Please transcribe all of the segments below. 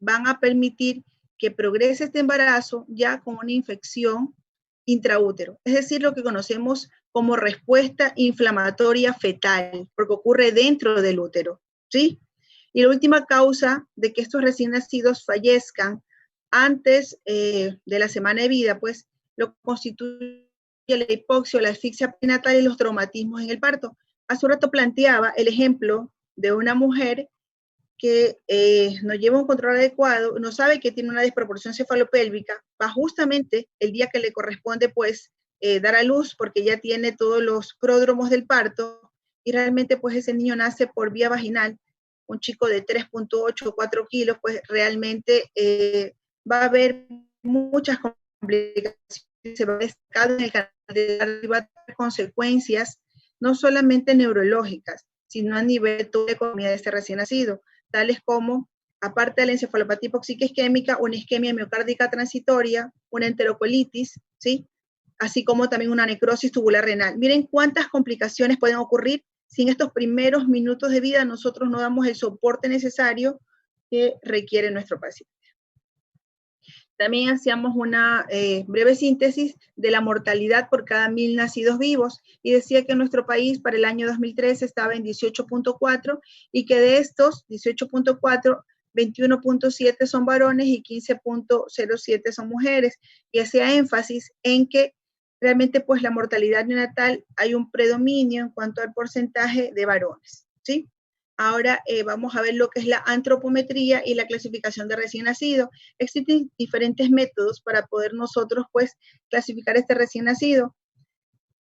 van a permitir que progrese este embarazo ya con una infección intraútero, es decir, lo que conocemos como respuesta inflamatoria fetal, porque ocurre dentro del útero, ¿sí? Y la última causa de que estos recién nacidos fallezcan antes de la semana de vida, pues lo constituye la hipoxia, la asfixia prenatal y los traumatismos en el parto. Hace un rato planteaba el ejemplo de una mujer que no lleva un control adecuado, no sabe que tiene una desproporción cefalopélvica, va justamente el día que le corresponde pues dar a luz porque ya tiene todos los pródromos del parto y realmente pues ese niño nace por vía vaginal, un chico de 3.8 o 4 kilos, pues realmente va a haber muchas complicaciones, se va a destacar en el canal de arriba, va a tener consecuencias no solamente neurológicas, sino a nivel de toda la economía de este recién nacido, tales como, aparte de la encefalopatía hipoxíquica isquémica, una isquemia miocárdica transitoria, una enterocolitis, ¿sí? Así como también una necrosis tubular renal. Miren cuántas complicaciones pueden ocurrir si en estos primeros minutos de vida nosotros no damos el soporte necesario que requiere nuestro paciente. También hacíamos una breve síntesis de la mortalidad por cada 1000 nacidos vivos y decía que nuestro país para el año 2013 estaba en 18.4 y que de estos 18.4, 21.7 son varones y 15.07 son mujeres. Y hacía énfasis en que realmente pues la mortalidad neonatal hay un predominio en cuanto al porcentaje de varones, ¿sí? Ahora vamos a ver lo que es la antropometría y la clasificación de recién nacido. Existen diferentes métodos para poder nosotros, pues, clasificar este recién nacido.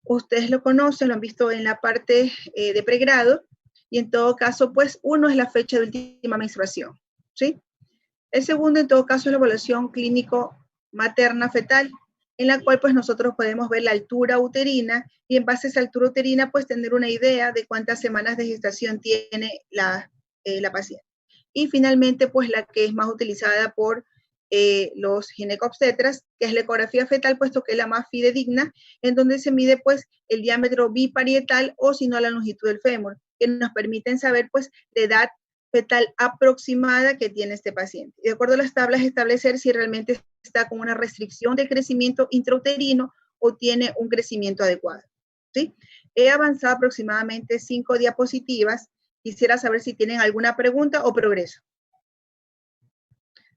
Ustedes lo conocen, lo han visto en la parte de pregrado, y en todo caso, pues, uno es la fecha de última menstruación, ¿sí? El segundo, en todo caso, es la evaluación clínico materna fetal, en la cual pues nosotros podemos ver la altura uterina y en base a esa altura uterina pues tener una idea de cuántas semanas de gestación tiene la paciente. Y finalmente pues la que es más utilizada por los ginecobstetras, que es la ecografía fetal, puesto que es la más fidedigna, en donde se mide pues el diámetro biparietal o si no la longitud del fémur, que nos permiten saber pues la edad fetal aproximada que tiene este paciente. De acuerdo a las tablas, establecer si realmente está con una restricción de crecimiento intrauterino o tiene un crecimiento adecuado, ¿sí? He avanzado aproximadamente 5 diapositivas. Quisiera saber si tienen alguna pregunta o progreso.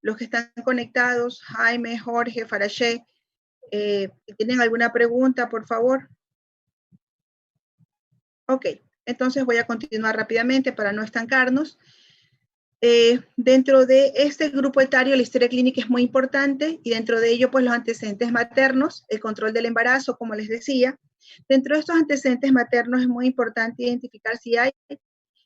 Los que están conectados, Jaime, Jorge, Faraché, ¿tienen alguna pregunta, por favor? Ok, entonces voy a continuar rápidamente para no estancarnos. Dentro de este grupo etario la historia clínica es muy importante y dentro de ello pues los antecedentes maternos, el control del embarazo, como les decía. Dentro de estos antecedentes maternos es muy importante identificar si hay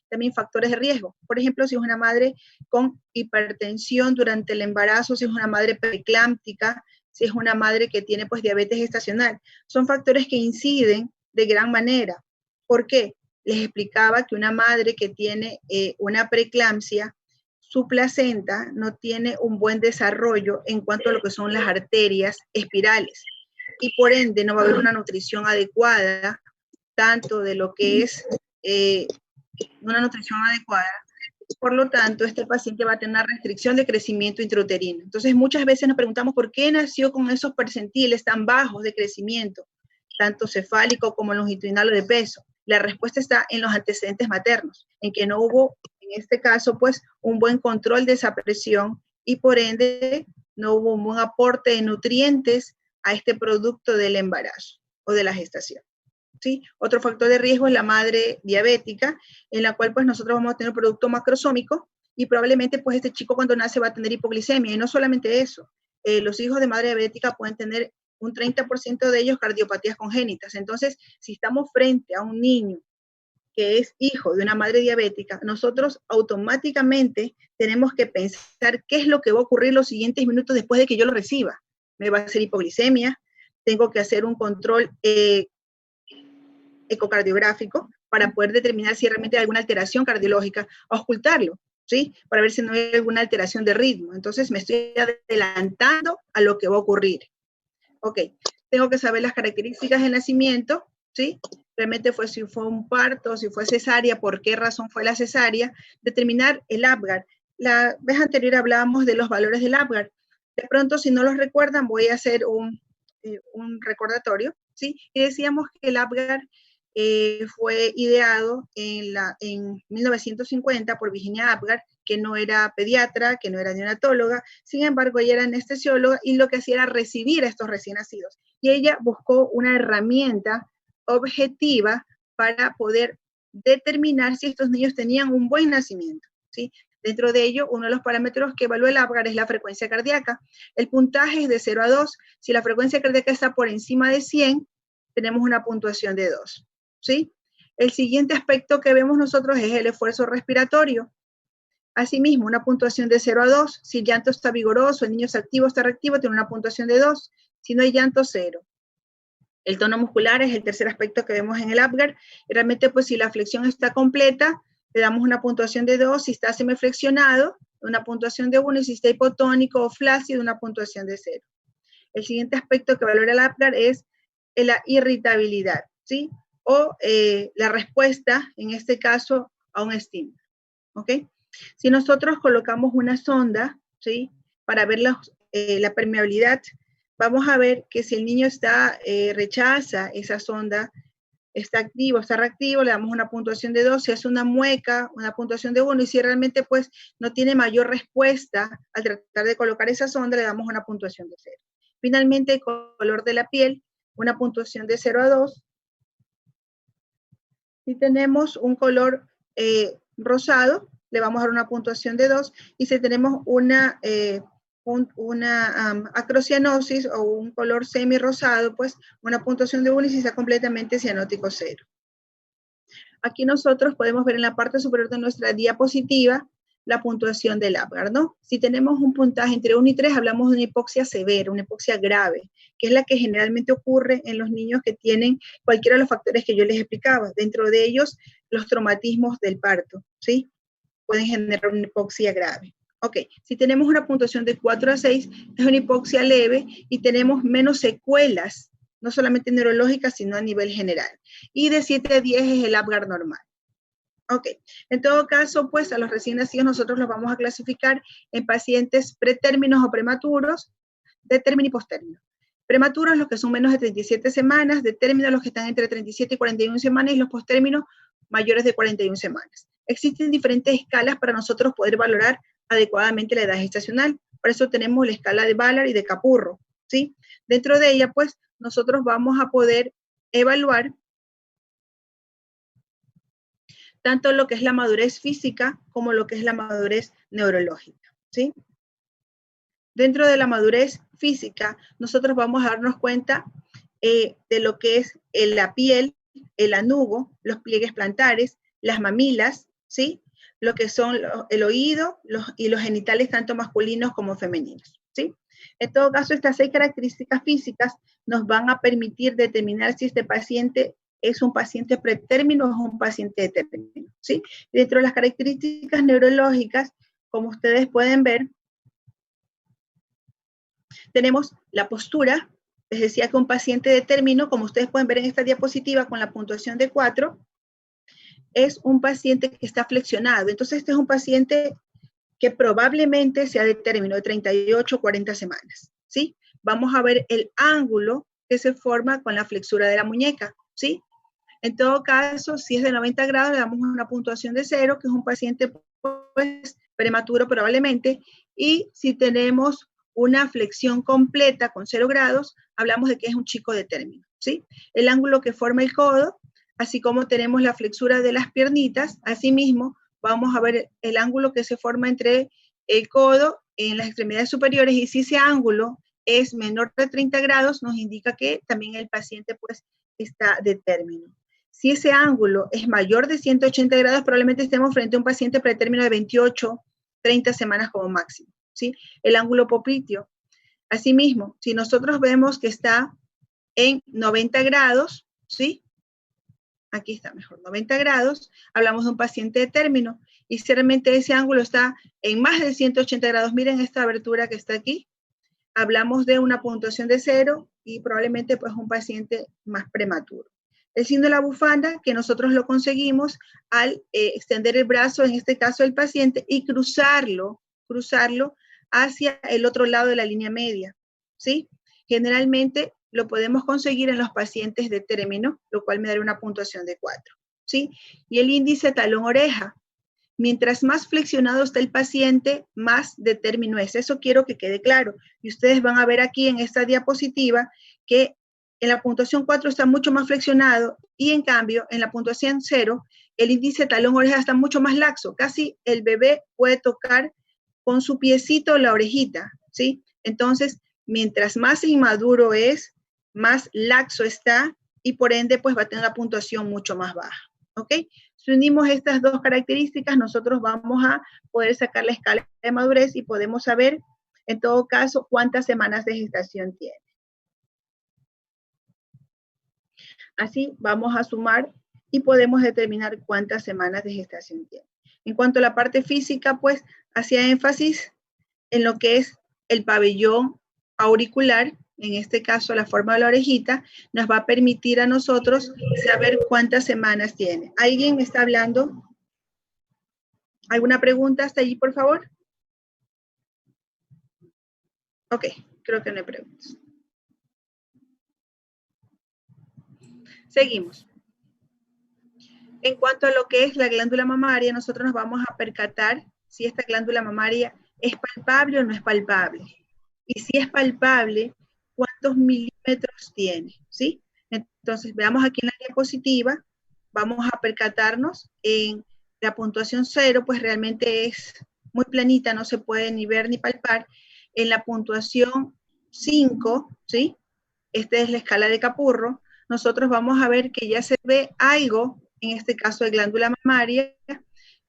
también factores de riesgo. Por ejemplo, si es una madre con hipertensión durante el embarazo, si es una madre preeclámptica, si es una madre que tiene pues diabetes gestacional. Son factores que inciden de gran manera. ¿Por qué? Les explicaba que una madre que tiene una preeclampsia, su placenta no tiene un buen desarrollo en cuanto a lo que son las arterias espirales y por ende no va a haber una nutrición adecuada, tanto de lo que es una nutrición adecuada. Por lo tanto, este paciente va a tener una restricción de crecimiento intrauterino. Entonces, muchas veces nos preguntamos por qué nació con esos percentiles tan bajos de crecimiento, tanto cefálico como longitudinal o de peso. La respuesta está en los antecedentes maternos, en que no hubo, en este caso, pues, un buen control de esa presión y por ende no hubo un buen aporte de nutrientes a este producto del embarazo o de la gestación. ¿Sí? Otro factor de riesgo es la madre diabética, en la cual pues nosotros vamos a tener un producto macrosómico y probablemente pues este chico cuando nace va a tener hipoglicemia. Y no solamente eso, los hijos de madre diabética pueden tener un 30% de ellos cardiopatías congénitas. Entonces, si estamos frente a un niño que es hijo de una madre diabética, nosotros automáticamente tenemos que pensar qué es lo que va a ocurrir los siguientes minutos después de que yo lo reciba. Me va a hacer hipoglicemia, tengo que hacer un control ecocardiográfico para poder determinar si realmente hay alguna alteración cardiológica, o ocultarlo, ¿sí? Para ver si no hay alguna alteración de ritmo. Entonces me estoy adelantando a lo que va a ocurrir. Ok, tengo que saber las características del nacimiento, ¿sí? Realmente fue si fue un parto, si fue cesárea, por qué razón fue la cesárea, determinar el Apgar. La vez anterior hablábamos de los valores del Apgar. De pronto, si no los recuerdan, voy a hacer un recordatorio, ¿sí? Y decíamos que el Apgar fue ideado en 1950 por Virginia Apgar, que no era pediatra, que no era neonatóloga, sin embargo, ella era anestesióloga y lo que hacía era recibir a estos recién nacidos. Y ella buscó una herramienta objetiva para poder determinar si estos niños tenían un buen nacimiento, ¿sí? Dentro de ello, uno de los parámetros que evalúa el Apgar es la frecuencia cardíaca. El puntaje es de 0 a 2. Si la frecuencia cardíaca está por encima de 100, tenemos una puntuación de 2, ¿sí? El siguiente aspecto que vemos nosotros es el esfuerzo respiratorio. Asimismo, una puntuación de 0 a 2. Si el llanto está vigoroso, el niño está activo, está reactivo, tiene una puntuación de 2. Si no hay llanto, 0. El tono muscular es el tercer aspecto que vemos en el Apgar. Y realmente, pues si la flexión está completa, le damos una puntuación de 2, si está semiflexionado, una puntuación de 1, y si está hipotónico o flácido, una puntuación de 0. El siguiente aspecto que valora el Apgar es la irritabilidad, ¿sí? O la respuesta, en este caso, a un estímulo, ¿ok? Si nosotros colocamos una sonda, ¿sí? Para ver la permeabilidad, vamos a ver que si el niño rechaza esa sonda, está activo, está reactivo, le damos una puntuación de 2, si hace una mueca, una puntuación de 1, y si realmente pues no tiene mayor respuesta al tratar de colocar esa sonda, le damos una puntuación de 0. Finalmente, el color de la piel, una puntuación de 0 a 2. Si tenemos un color rosado, le vamos a dar una puntuación de 2, y si tenemos una acrocianosis o un color semi-rosado, pues una puntuación de 1, y si está completamente cianótico, 0. Aquí nosotros podemos ver en la parte superior de nuestra diapositiva la puntuación del Apgar, ¿no? Si tenemos un puntaje entre 1 y 3, hablamos de una hipoxia severa, una hipoxia grave, que es la que generalmente ocurre en los niños que tienen cualquiera de los factores que yo les explicaba. Dentro de ellos, los traumatismos del parto, ¿sí? Pueden generar una hipoxia grave. Ok, si tenemos una puntuación de 4 a 6, es una hipoxia leve y tenemos menos secuelas, no solamente neurológicas, sino a nivel general. Y de 7 a 10 es el Apgar normal. Ok, en todo caso, pues a los recién nacidos nosotros los vamos a clasificar en pacientes pretérminos o prematuros, de término y postérmino. Prematuros los que son menos de 37 semanas, de término los que están entre 37 y 41 semanas, y los postérminos mayores de 41 semanas. Existen diferentes escalas para nosotros poder valorar adecuadamente la edad gestacional. Por eso tenemos la escala de Ballard y de Capurro, ¿sí? Dentro de ella, pues, nosotros vamos a poder evaluar tanto lo que es la madurez física como lo que es la madurez neurológica, ¿sí? Dentro de la madurez física, nosotros vamos a darnos cuenta de lo que es la piel, el anugo, los pliegues plantares, las mamilas, ¿sí? Lo que son el oído y los genitales tanto masculinos como femeninos, ¿sí? En todo caso, estas 6 características físicas nos van a permitir determinar si este paciente es un paciente pretérmino o es un paciente de término, ¿sí? Dentro de las características neurológicas, como ustedes pueden ver, tenemos la postura. Les decía que un paciente de término, como ustedes pueden ver en esta diapositiva con la puntuación de 4, es un paciente que está flexionado. Entonces, este es un paciente que probablemente sea de término de 38 o 40 semanas, ¿sí? Vamos a ver el ángulo que se forma con la flexura de la muñeca, ¿sí? En todo caso, si es de 90 grados, le damos una puntuación de 0, que es un paciente pues, prematuro probablemente, y si tenemos una flexión completa con 0 grados, hablamos de que es un chico de término, ¿sí? El ángulo que forma el codo, así como tenemos la flexura de las piernitas, asimismo, vamos a ver el ángulo que se forma entre el codo en las extremidades superiores, y si ese ángulo es menor de 30 grados, nos indica que también el paciente pues está de término. Si ese ángulo es mayor de 180 grados, probablemente estemos frente a un paciente pretérmino de 28, 30 semanas como máximo, ¿sí? El ángulo popliteo. Asimismo, si nosotros vemos que está en 90 grados, ¿sí? Aquí está mejor, 90 grados, hablamos de un paciente de término. Y si realmente ese ángulo está en más de 180 grados, miren esta abertura que está aquí, hablamos de una puntuación de 0 y probablemente pues un paciente más prematuro. El signo de la bufanda, que nosotros lo conseguimos al extender el brazo, en este caso del paciente, y cruzarlo hacia el otro lado de la línea media, ¿sí? Generalmente lo podemos conseguir en los pacientes de término, lo cual me dará una puntuación de 4, ¿sí? Y el índice talón-oreja. Mientras más flexionado está el paciente, más de término es. Eso quiero que quede claro. Y ustedes van a ver aquí en esta diapositiva que en la puntuación 4 está mucho más flexionado y en cambio en la puntuación 0 el índice talón-oreja está mucho más laxo. Casi el bebé puede tocar con su piecito la orejita, ¿sí? Entonces, mientras más inmaduro es, más laxo está y por ende pues va a tener una puntuación mucho más baja, ¿ok? Si unimos estas dos características, nosotros vamos a poder sacar la escala de madurez y podemos saber, en todo caso, cuántas semanas de gestación tiene. Así vamos a sumar y podemos determinar cuántas semanas de gestación tiene. En cuanto a la parte física, pues hacía énfasis en lo que es el pabellón auricular, en este caso la forma de la orejita, nos va a permitir a nosotros saber cuántas semanas tiene. ¿Alguien me está hablando? ¿Alguna pregunta hasta allí, por favor? Ok, creo que no hay preguntas. Seguimos. En cuanto a lo que es la glándula mamaria, nosotros nos vamos a percatar si esta glándula mamaria es palpable o no es palpable. Y si es palpable, ¿cuántos milímetros tiene? ¿Sí? Entonces, veamos aquí en la diapositiva, vamos a percatarnos en la puntuación 0, pues realmente es muy planita, no se puede ni ver ni palpar. En la puntuación 5, ¿sí? Esta es la escala de Capurro, nosotros vamos a ver que ya se ve algo, en este caso de glándula mamaria,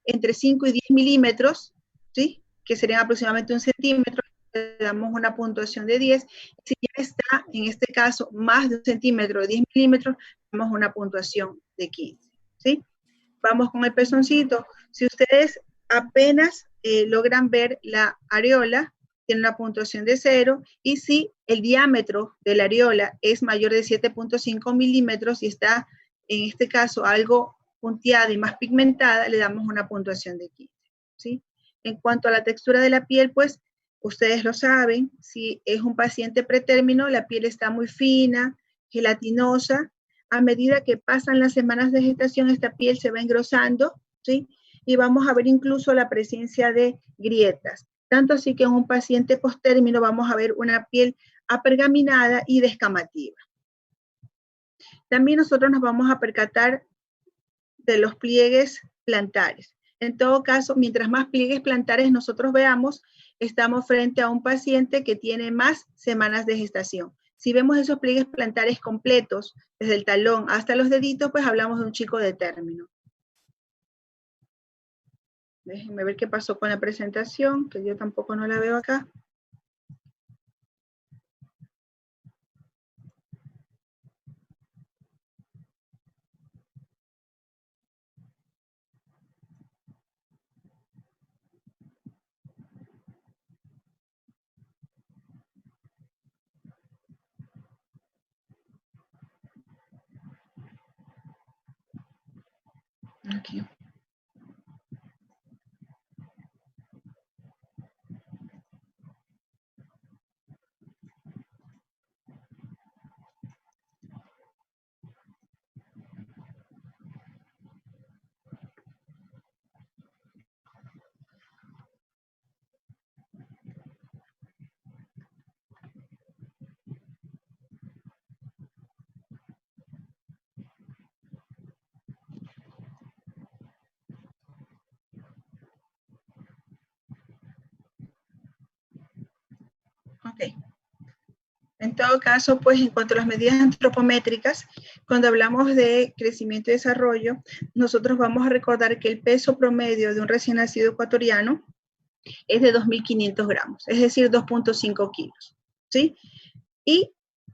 entre 5 y 10 milímetros, ¿sí? Que serían aproximadamente 1 centímetro, le damos una puntuación de 10. Si ya está, en este caso, más de 1 centímetro, 10 milímetros, damos una puntuación de 15, ¿sí? Vamos con el pezoncito. Si ustedes apenas logran ver la areola, tiene una puntuación de 0, y si el diámetro de la areola es mayor de 7.5 milímetros y está, en este caso, algo punteada y más pigmentada, le damos una puntuación de 15, ¿sí? En cuanto a la textura de la piel, pues, ustedes lo saben, si es un paciente pretérmino, la piel está muy fina, gelatinosa. A medida que pasan las semanas de gestación, esta piel se va engrosando, ¿sí? Y vamos a ver incluso la presencia de grietas. Tanto así que en un paciente postérmino vamos a ver una piel apergaminada y descamativa. También nosotros nos vamos a percatar de los pliegues plantares. En todo caso, mientras más pliegues plantares nosotros veamos, estamos frente a un paciente que tiene más semanas de gestación. Si vemos esos pliegues plantares completos, desde el talón hasta los deditos, pues hablamos de un chico de término. Déjenme ver qué pasó con la presentación, que yo tampoco no la veo acá. Aquí. Ok. En todo caso, pues en cuanto a las medidas antropométricas, cuando hablamos de crecimiento y desarrollo, nosotros vamos a recordar que el peso promedio de un recién nacido ecuatoriano es de 2.500 gramos, es decir, 2.5 kilos, ¿sí? Y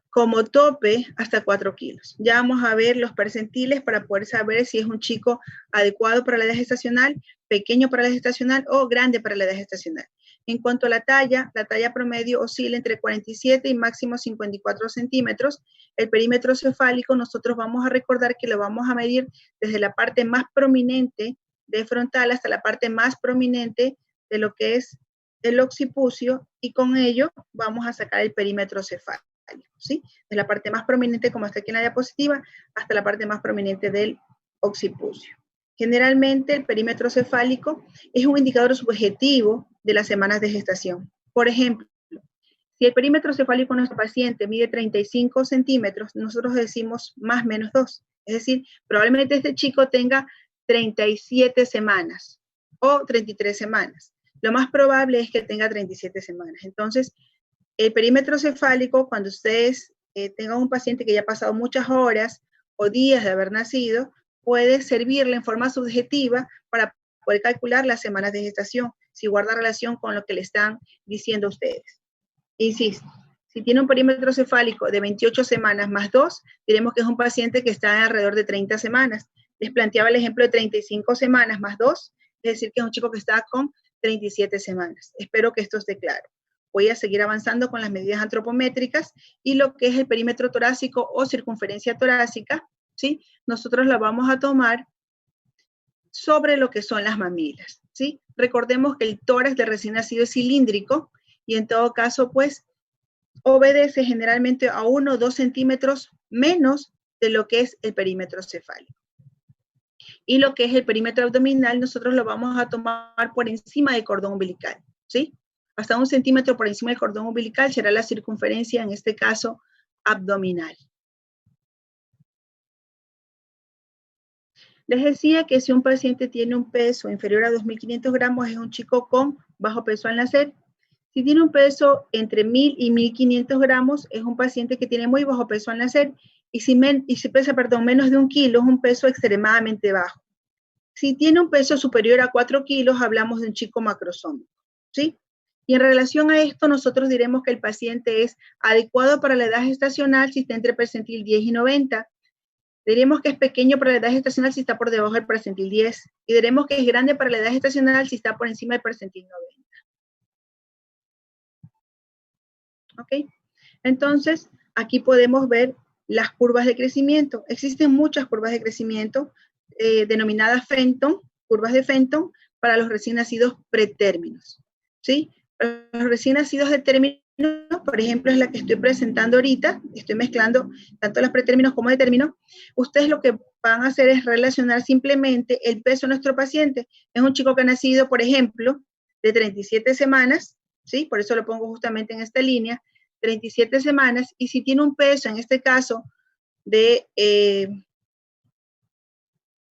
como tope, hasta 4 kilos. Ya vamos a ver los percentiles para poder saber si es un chico adecuado para la edad gestacional, pequeño para la edad gestacional o grande para la edad gestacional. En cuanto a la talla promedio oscila entre 47 y máximo 54 centímetros. El perímetro cefálico nosotros vamos a recordar que lo vamos a medir desde la parte más prominente de frontal hasta la parte más prominente de lo que es el occipucio, y con ello vamos a sacar el perímetro cefálico, ¿sí? De la parte más prominente, como está aquí en la diapositiva, hasta la parte más prominente del occipucio. Generalmente el perímetro cefálico es un indicador subjetivo de las semanas de gestación. Por ejemplo, si el perímetro cefálico de nuestro paciente mide 35 centímetros, nosotros decimos más menos 2. Es decir, probablemente este chico tenga 37 semanas o 33 semanas. Lo más probable es que tenga 37 semanas. Entonces, el perímetro cefálico, cuando ustedes tengan un paciente que ya ha pasado muchas horas o días de haber nacido, puede servirle en forma subjetiva para poder calcular las semanas de gestación, si guarda relación con lo que le están diciendo ustedes. Insisto, si tiene un perímetro cefálico de 28 semanas más 2, diremos que es un paciente que está alrededor de 30 semanas. Les planteaba el ejemplo de 35 semanas más 2, es decir, que es un chico que está con 37 semanas. Espero que esto esté claro. Voy a seguir avanzando con las medidas antropométricas y lo que es el perímetro torácico o circunferencia torácica, ¿sí? Nosotros la vamos a tomar sobre lo que son las mamilas, ¿sí? Recordemos que el tórax de recién nacido es cilíndrico y en todo caso, pues, obedece generalmente a 1 o 2 centímetros menos de lo que es el perímetro cefálico. Y lo que es el perímetro abdominal, nosotros lo vamos a tomar por encima del cordón umbilical, ¿sí? Hasta 1 centímetro por encima del cordón umbilical será la circunferencia, en este caso, abdominal. Les decía que si un paciente tiene un peso inferior a 2.500 gramos, es un chico con bajo peso al nacer. Si tiene un peso entre 1.000 y 1.500 gramos, es un paciente que tiene muy bajo peso al nacer. Y si pesa, menos de 1 kilo, es un peso extremadamente bajo. Si tiene un peso superior a 4 kilos, hablamos de un chico macrosómico, ¿sí? Y en relación a esto, nosotros diremos que el paciente es adecuado para la edad gestacional si está entre percentil 10 y 90. Diremos que es pequeño para la edad gestacional si está por debajo del percentil 10. Y diremos que es grande para la edad gestacional si está por encima del percentil 90. ¿Ok? Entonces, aquí podemos ver las curvas de crecimiento. Existen muchas curvas de crecimiento denominadas Fenton, curvas de Fenton, para los recién nacidos pretérminos, ¿sí? Para los recién nacidos de término, por ejemplo, es la que estoy presentando ahorita, estoy mezclando tanto los pretérminos como de término. Ustedes lo que van a hacer es relacionar simplemente el peso de nuestro paciente. Es un chico que ha nacido, por ejemplo, de 37 semanas, ¿sí? Por eso lo pongo justamente en esta línea, 37 semanas, y si tiene un peso, en este caso, de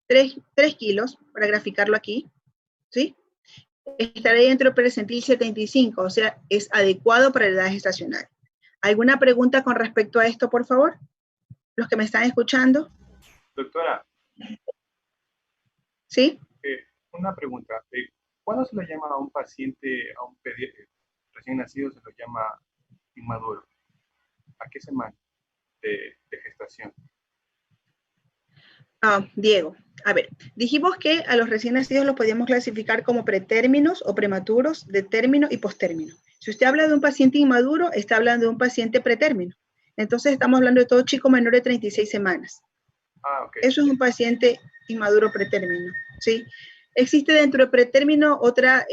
3 kilos, para graficarlo aquí, ¿sí? Estaré dentro del percentil 75, o sea, es adecuado para la edad gestacional. ¿Alguna pregunta con respecto a esto, por favor? Los que me están escuchando. Doctora. ¿Sí? Una pregunta. ¿Cuándo se le llama a un paciente, a un recién nacido, se lo llama inmaduro? ¿A qué semana de gestación? Diego, a ver, dijimos que a los recién nacidos los podíamos clasificar como pretérminos o prematuros, de término y postérmino. Si usted habla de un paciente inmaduro, está hablando de un paciente pretérmino. Entonces estamos hablando de todo chico menor de 36 semanas. Okay. Eso es un paciente inmaduro pretérmino, ¿sí? Existe dentro del pretérmino otra,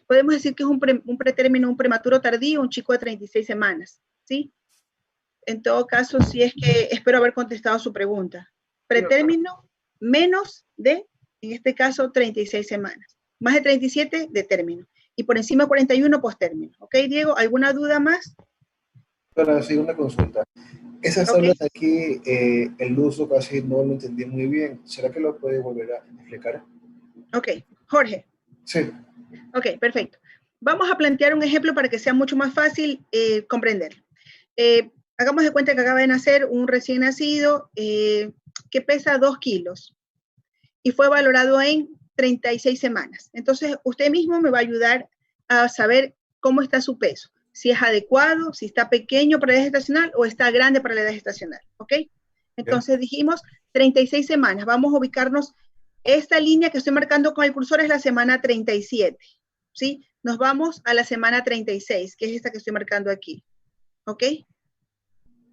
podemos decir que es un pretérmino, un prematuro tardío, un chico de 36 semanas, ¿sí? En todo caso, sí es que espero haber contestado su pregunta. Pretérmino menos de, en este caso, 36 semanas. Más de 37 de término. Y por encima de 41 postérmino. ¿Ok, Diego? ¿Alguna duda más? Para hacer una consulta. Esas tablas de aquí, el uso casi no lo entendí muy bien. ¿Será que lo puede volver a explicar? Ok. Jorge. Sí. Ok, perfecto. Vamos a plantear un ejemplo para que sea mucho más fácil comprender. Hagamos de cuenta que acaba de nacer un recién nacido que pesa 2 kilos y fue valorado en 36 semanas. Entonces, usted mismo me va a ayudar a saber cómo está su peso, si es adecuado, si está pequeño para la edad gestacional o está grande para la edad gestacional, ¿ok? Entonces dijimos 36 semanas, vamos a ubicarnos Esta línea que estoy marcando con el cursor es la semana 37, ¿sí? Nos vamos a la semana 36, que es esta que estoy marcando aquí, ¿ok?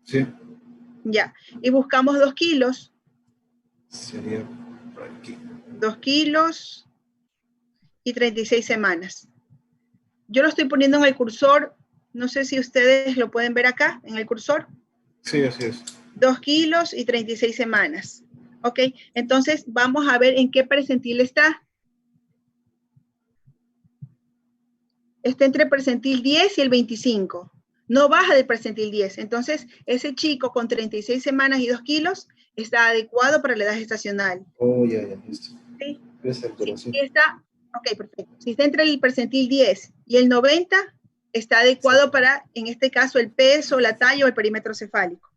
Sí. Ya, y buscamos 2 kilos. Sería por aquí. 2 kilos y 36 semanas. Yo lo estoy poniendo en el cursor, no sé si ustedes lo pueden ver acá, en el cursor. Sí, así es. 2 kilos y 36 semanas. ¿Ok? Entonces, vamos a ver en qué percentil está. Está entre el percentil 10 y el 25. No baja del percentil 10. Entonces, ese chico con 36 semanas y 2 kilos está adecuado para la edad gestacional. Oh, ya, listo. ¿Sí? Perfecto, sí. Está, ok, perfecto. Si está entre el percentil 10 y el 90, está adecuado sí, para, en este caso, el peso, la talla o el perímetro cefálico.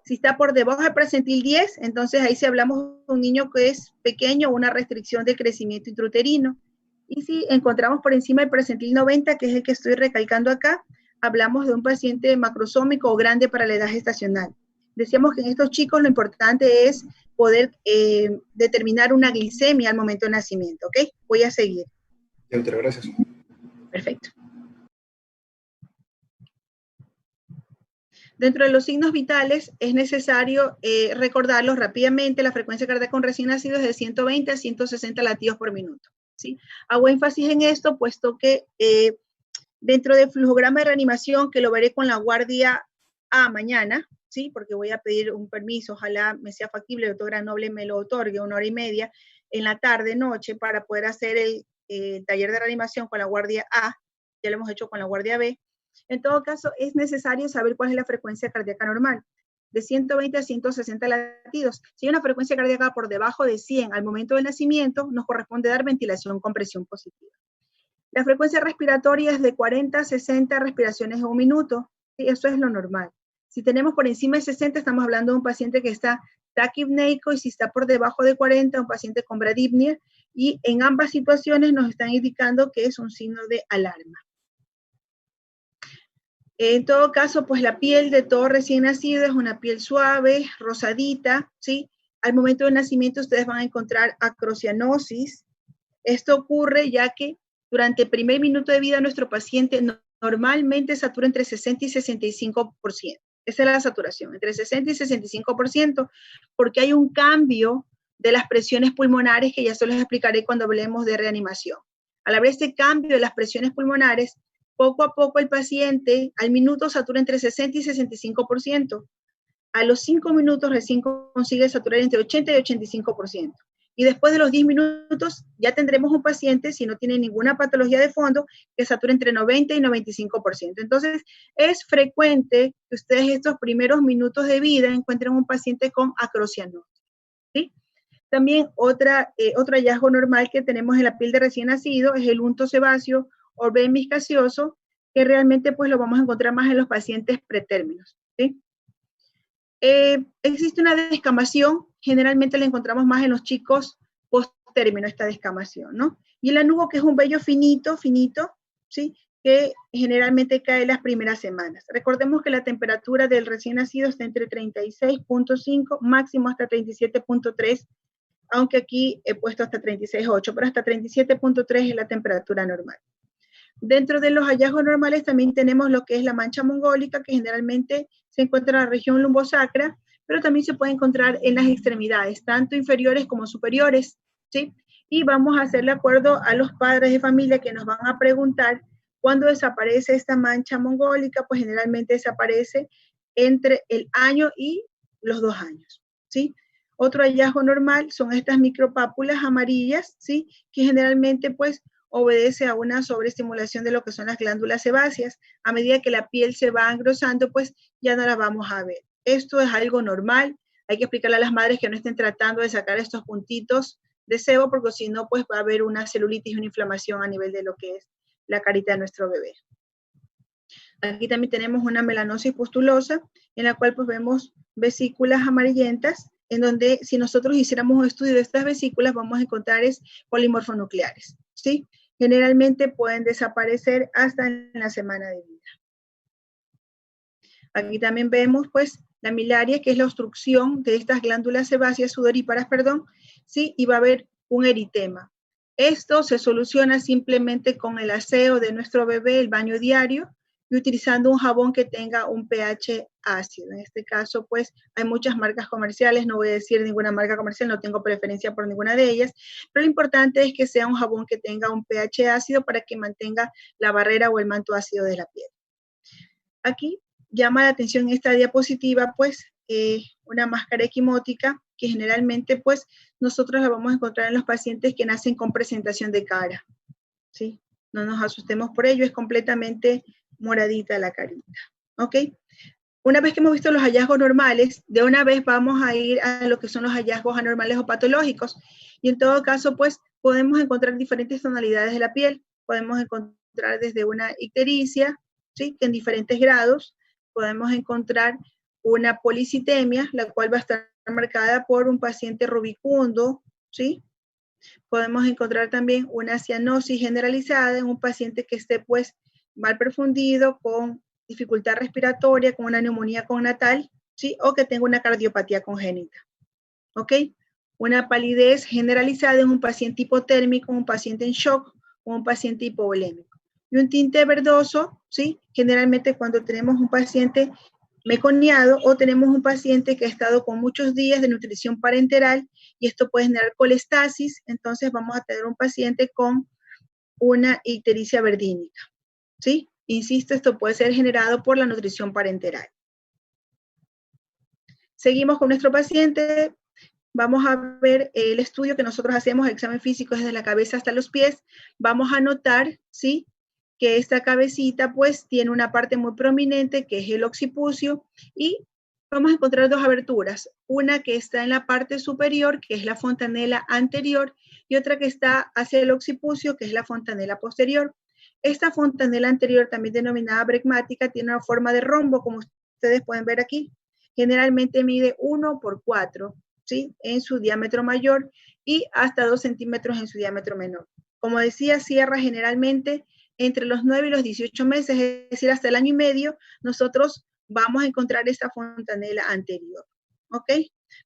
Si está por debajo del percentil 10, entonces ahí sí hablamos de un niño que es pequeño, una restricción del crecimiento intrauterino. Y si encontramos por encima del percentil 90, que es el que estoy recalcando acá, hablamos de un paciente macrosómico o grande para la edad gestacional. Decíamos que en estos chicos lo importante es poder determinar una glicemia al momento de nacimiento, ¿ok? Voy a seguir. Muchas gracias. Perfecto. Dentro de los signos vitales es necesario recordarlos rápidamente. La frecuencia cardíaca con recién nacidos es de 120 a 160 latidos por minuto, ¿sí? Hago énfasis en esto, puesto que dentro del flujograma de reanimación, que lo veré con la guardia A mañana, ¿sí? Porque voy a pedir un permiso, ojalá me sea factible, el doctor Granoble me lo otorgue 1 hora y media en la tarde, noche, para poder hacer el taller de reanimación con la guardia A. Ya lo hemos hecho con la guardia B. En todo caso, es necesario saber cuál es la frecuencia cardíaca normal, de 120 a 160 latidos. Si hay una frecuencia cardíaca por debajo de 100 al momento del nacimiento, nos corresponde dar ventilación con presión positiva. La frecuencia respiratoria es de 40 a 60 respiraciones en un minuto, y eso es lo normal. Si tenemos por encima de 60, estamos hablando de un paciente que está taquipneico, y si está por debajo de 40, un paciente con bradipnia, y en ambas situaciones nos están indicando que es un signo de alarma. En todo caso, pues la piel de todo recién nacido es una piel suave, rosadita, ¿sí? Al momento del nacimiento ustedes van a encontrar acrocianosis. Esto ocurre ya que durante el primer minuto de vida nuestro paciente normalmente satura entre 60 y 65%. Esa es la saturación, entre 60 y 65%, porque hay un cambio de las presiones pulmonares que ya se los explicaré cuando hablemos de reanimación. Al haber este cambio de las presiones pulmonares, poco a poco el paciente al minuto satura entre 60 y 65%. A los 5 minutos recién consigue saturar entre 80 y 85%. Y después de los 10 minutos ya tendremos un paciente, si no tiene ninguna patología de fondo, que satura entre 90 y 95%. Entonces, es frecuente que ustedes estos primeros minutos de vida encuentren un paciente con acrocianosis, ¿sí? También otro hallazgo normal que tenemos en la piel de recién nacido es el unto sebáceo o vermis gaseoso, que realmente pues lo vamos a encontrar más en los pacientes pretérminos, ¿sí? Existe una descamación, generalmente la encontramos más en los chicos post-término, esta descamación, ¿no? Y el anugo, que es un vello finito, ¿sí? Que generalmente cae las primeras semanas. Recordemos que la temperatura del recién nacido está entre 36.5, máximo hasta 37.3, aunque aquí he puesto hasta 36.8, pero hasta 37.3 es la temperatura normal. Dentro de los hallazgos normales también tenemos lo que es la mancha mongólica, que generalmente se encuentra en la región lumbosacra, pero también se puede encontrar en las extremidades, tanto inferiores como superiores, ¿sí? Y vamos a hacerle acuerdo a los padres de familia que nos van a preguntar cuándo desaparece esta mancha mongólica. Pues generalmente desaparece entre el año y los 2 años, ¿sí? Otro hallazgo normal son estas micropápulas amarillas, ¿sí? Que generalmente pues obedece a una sobreestimulación de lo que son las glándulas sebáceas. A medida que la piel se va engrosando, pues ya no la vamos a ver. Esto es algo normal. Hay que explicarle a las madres que no estén tratando de sacar estos puntitos de sebo, porque si no, pues va a haber una celulitis y una inflamación a nivel de lo que es la carita de nuestro bebé. Aquí también tenemos una melanosis pustulosa, en la cual pues vemos vesículas amarillentas, en donde si nosotros hiciéramos un estudio de estas vesículas, vamos a encontrar polimorfonucleares, ¿sí? Generalmente pueden desaparecer hasta en la semana de vida. Aquí también vemos pues la milaria, que es la obstrucción de estas glándulas sebáceas sudoríparas, ¿sí? Y va a haber un eritema. Esto se soluciona simplemente con el aseo de nuestro bebé, el baño diario, y utilizando un jabón que tenga un pH ácido. En este caso, pues, hay muchas marcas comerciales, no voy a decir ninguna marca comercial, no tengo preferencia por ninguna de ellas, pero lo importante es que sea un jabón que tenga un pH ácido para que mantenga la barrera o el manto ácido de la piel. Aquí llama la atención esta diapositiva, pues, una máscara equimótica que generalmente, pues, nosotros la vamos a encontrar en los pacientes que nacen con presentación de cara, ¿sí? No nos asustemos por ello, es completamente moradita la carita, ¿ok? Una vez que hemos visto los hallazgos normales, de una vez vamos a ir a lo que son los hallazgos anormales o patológicos. Y en todo caso, pues, podemos encontrar diferentes tonalidades de la piel. Podemos encontrar desde una ictericia, ¿sí? En diferentes grados. Podemos encontrar una policitemia, la cual va a estar marcada por un paciente rubicundo, ¿sí? Podemos encontrar también una cianosis generalizada en un paciente que esté, pues, mal perfundido, con dificultad respiratoria, con una neumonía congnatal, ¿sí? O que tenga una cardiopatía congénita, ¿ok? Una palidez generalizada en un paciente hipotérmico, un paciente en shock, o un paciente hipovolémico. Y un tinte verdoso, ¿sí? Generalmente cuando tenemos un paciente meconiado o tenemos un paciente que ha estado con muchos días de nutrición parenteral y esto puede generar colestasis, entonces vamos a tener un paciente con una ictericia verdínica, ¿sí? Insisto, esto puede ser generado por la nutrición parenteral. Seguimos con nuestro paciente. Vamos a ver el estudio que nosotros hacemos, el examen físico desde la cabeza hasta los pies. Vamos a notar, ¿sí?, que esta cabecita, pues, tiene una parte muy prominente, que es el occipucio, y vamos a encontrar dos aberturas. Una que está en la parte superior, que es la fontanela anterior, y otra que está hacia el occipucio, que es la fontanela posterior. Esta fontanela anterior, también denominada bregmática, tiene una forma de rombo, como ustedes pueden ver aquí. Generalmente mide 1 por 4, ¿sí?, en su diámetro mayor y hasta 2 centímetros en su diámetro menor. Como decía, cierra generalmente entre los 9 y los 18 meses, es decir, hasta el año y medio, nosotros vamos a encontrar esta fontanela anterior, ¿ok?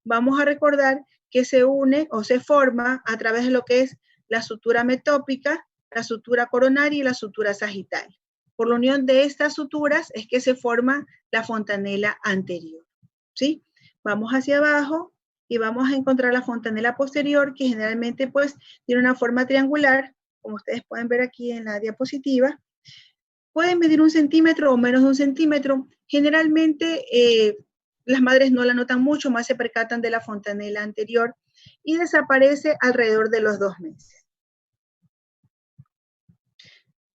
Vamos a recordar que se une o se forma a través de lo que es la sutura metópica, la sutura coronaria y la sutura sagital. Por la unión de estas suturas es que se forma la fontanela anterior, ¿sí? Vamos hacia abajo y vamos a encontrar la fontanela posterior, que generalmente, pues, tiene una forma triangular, como ustedes pueden ver aquí en la diapositiva. Pueden medir 1 centímetro o menos de 1 centímetro. Generalmente las madres no la notan mucho, más se percatan de la fontanela anterior y desaparece alrededor de los 2 meses.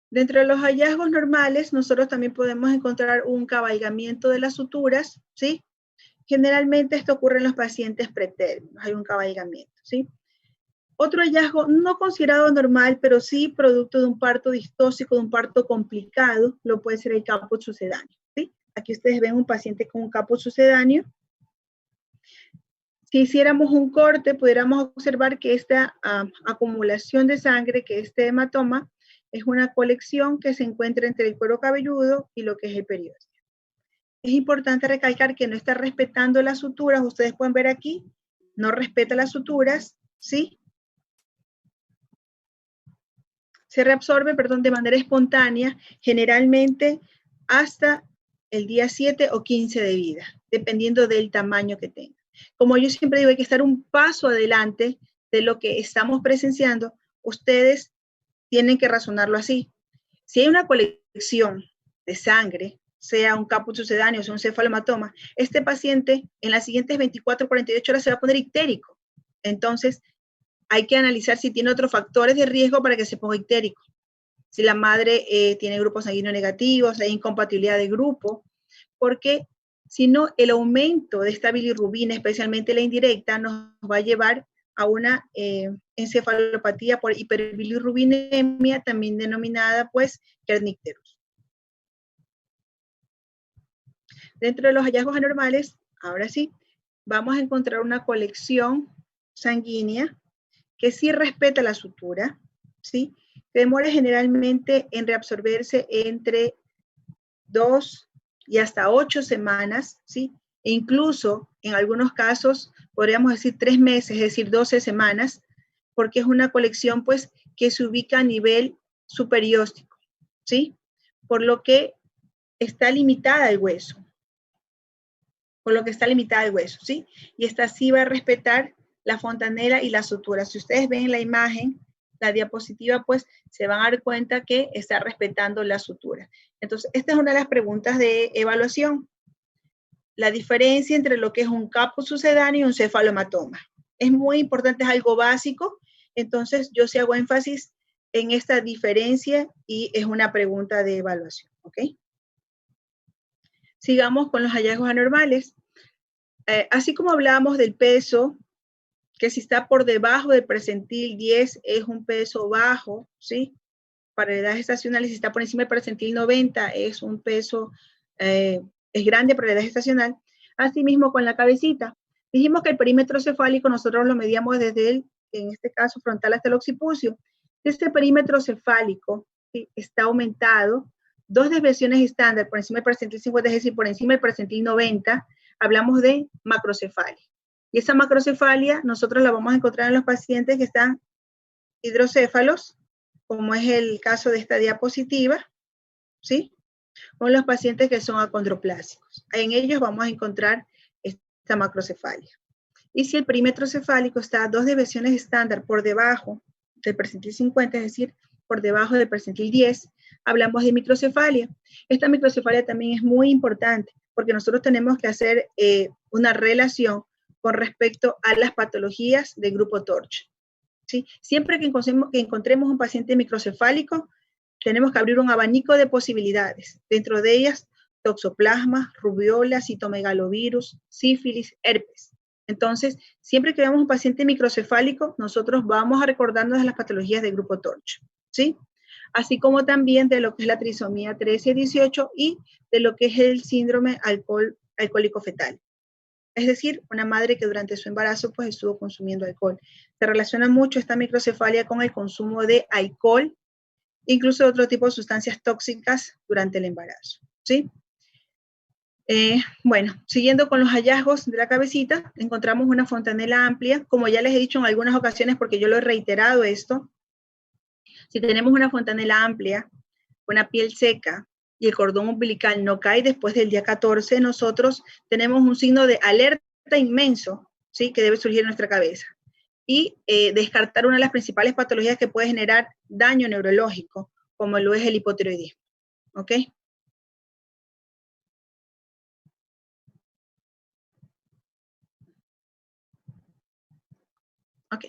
Dentro de los hallazgos normales, nosotros también podemos encontrar un cabalgamiento de las suturas, ¿sí? Generalmente esto ocurre en los pacientes pretérminos, hay un cabalgamiento, ¿sí? Otro hallazgo no considerado normal, pero sí producto de un parto distóxico, de un parto complicado, lo puede ser el caput sucedáneo, ¿sí? Aquí ustedes ven un paciente con un caput sucedáneo. Si hiciéramos un corte, pudiéramos observar que esta acumulación de sangre, que este hematoma, es una colección que se encuentra entre el cuero cabelludo y lo que es el periósteo. Es importante recalcar que no está respetando las suturas, ustedes pueden ver aquí, no respeta las suturas, ¿sí? Se reabsorbe, perdón, de manera espontánea, generalmente hasta el día 7 o 15 de vida, dependiendo del tamaño que tenga. Como yo siempre digo, hay que estar un paso adelante de lo que estamos presenciando. Ustedes tienen que razonarlo así. Si hay una colección de sangre, sea un caput sucedáneo, sea un cefalomatoma, este paciente en las siguientes 24 o 48 horas se va a poner ictérico. Entonces, hay que analizar si tiene otros factores de riesgo para que se ponga ictérico. Si la madre tiene grupos sanguíneos negativos, hay incompatibilidad de grupo, porque si no, el aumento de esta bilirrubina, especialmente la indirecta, nos va a llevar a una encefalopatía por hiperbilirrubinemia, también denominada, pues, kernicterus. Dentro de los hallazgos anormales, ahora sí, vamos a encontrar una colección sanguínea que sí respeta la sutura, ¿sí? Que demora generalmente en reabsorberse entre 2 y hasta 8 semanas, ¿sí? E incluso en algunos casos podríamos decir 3 meses, es decir, 12 semanas, porque es una colección pues que se ubica a nivel superióstico, ¿sí? Por lo que está limitada el hueso. ¿Sí? Y esta sí va a respetar la fontanela y la sutura. Si ustedes ven en la imagen, la diapositiva, pues se van a dar cuenta que está respetando la sutura. Entonces, esta es una de las preguntas de evaluación. La diferencia entre lo que es un caput sucedáneo y un cefalomatoma. Es muy importante, es algo básico. Entonces, yo sí hago énfasis en esta diferencia y es una pregunta de evaluación, ¿ok? Sigamos con los hallazgos anormales. Así como hablábamos del peso, que si está por debajo del percentil 10 es un peso bajo, ¿sí? Para edades gestacionales, si está por encima del percentil 90 es un peso, es grande para la edad gestacional. Asimismo con la cabecita. Dijimos que el perímetro cefálico nosotros lo medíamos desde el, en este caso, frontal hasta el occipucio. Este perímetro cefálico, ¿sí?, está aumentado. 2 desviaciones estándar por encima del percentil 50, es decir, por encima del percentil 90, hablamos de macrocefalia. Y esa macrocefalia nosotros la vamos a encontrar en los pacientes que están hidrocéfalos, como es el caso de esta diapositiva, ¿sí? O en los pacientes que son acondroplásicos. En ellos vamos a encontrar esta macrocefalia. Y si el perímetro cefálico está a 2 desviaciones estándar por debajo del percentil 50, es decir, por debajo del percentil 10, hablamos de microcefalia. Esta microcefalia también es muy importante porque nosotros tenemos que hacer una relación con respecto a las patologías de grupo TORCH, ¿sí? Siempre que encontremos un paciente microcefálico, tenemos que abrir un abanico de posibilidades. Dentro de ellas, toxoplasma, rubiola, citomegalovirus, sífilis, herpes. Entonces, siempre que veamos un paciente microcefálico, nosotros vamos a recordarnos de las patologías de grupo TORCH, ¿sí? Así como también de lo que es la trisomía 13-18 y de lo que es el síndrome alcohólico fetal. Es decir, una madre que durante su embarazo pues estuvo consumiendo alcohol. Se relaciona mucho esta microcefalia con el consumo de alcohol, incluso otro tipo de sustancias tóxicas durante el embarazo, ¿sí? Bueno, siguiendo con los hallazgos de la cabecita, encontramos una fontanela amplia, como ya les he dicho en algunas ocasiones, porque yo lo he reiterado esto. Si tenemos una fontanela amplia, una piel seca y el cordón umbilical no cae después del día 14, nosotros tenemos un signo de alerta inmenso, ¿sí?, que debe surgir en nuestra cabeza. Y descartar una de las principales patologías que puede generar daño neurológico, como lo es el hipotiroidismo. ¿Ok? Ok.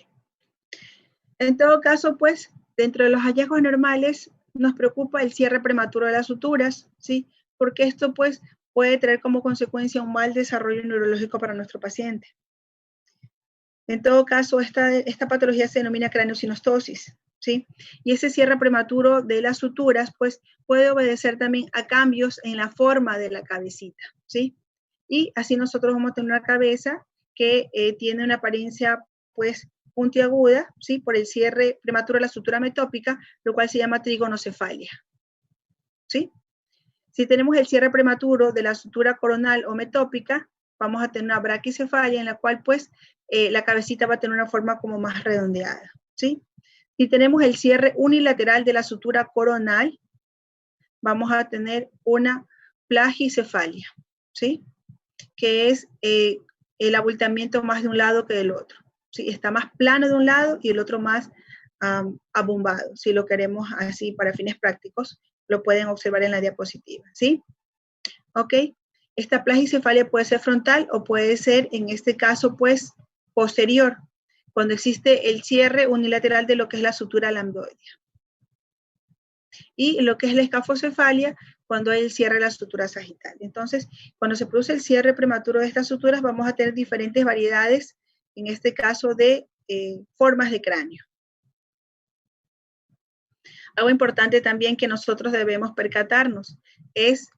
En todo caso, pues, dentro de los hallazgos anormales, nos preocupa el cierre prematuro de las suturas, ¿sí? Porque esto, pues, puede traer como consecuencia un mal desarrollo neurológico para nuestro paciente. En todo caso, esta patología se denomina craneosinostosis, ¿sí? Y ese cierre prematuro de las suturas, pues, puede obedecer también a cambios en la forma de la cabecita, ¿sí? Y así nosotros vamos a tener una cabeza que tiene una apariencia, pues, puntiaguda, ¿sí?, por el cierre prematuro de la sutura metópica, lo cual se llama trigonocefalia, ¿sí? Si tenemos el cierre prematuro de la sutura coronal o metópica, vamos a tener una braquicefalia en la cual, pues, la cabecita va a tener una forma como más redondeada, ¿sí? Si tenemos el cierre unilateral de la sutura coronal, vamos a tener una plagicefalia, ¿sí?, que es el abultamiento más de un lado que del otro, ¿sí? Está más plano de un lado y el otro más abombado. Si lo queremos así para fines prácticos, lo pueden observar en la diapositiva, ¿sí? ¿Ok? Esta plagicefalia puede ser frontal o puede ser, en este caso, pues, posterior, cuando existe el cierre unilateral de lo que es la sutura lambdoidea. Y lo que es la escafocefalia, cuando hay el cierre de la sutura sagital. Entonces, cuando se produce el cierre prematuro de estas suturas, vamos a tener diferentes variedades, en este caso, de formas de cráneo. Algo importante también que nosotros debemos percatarnos es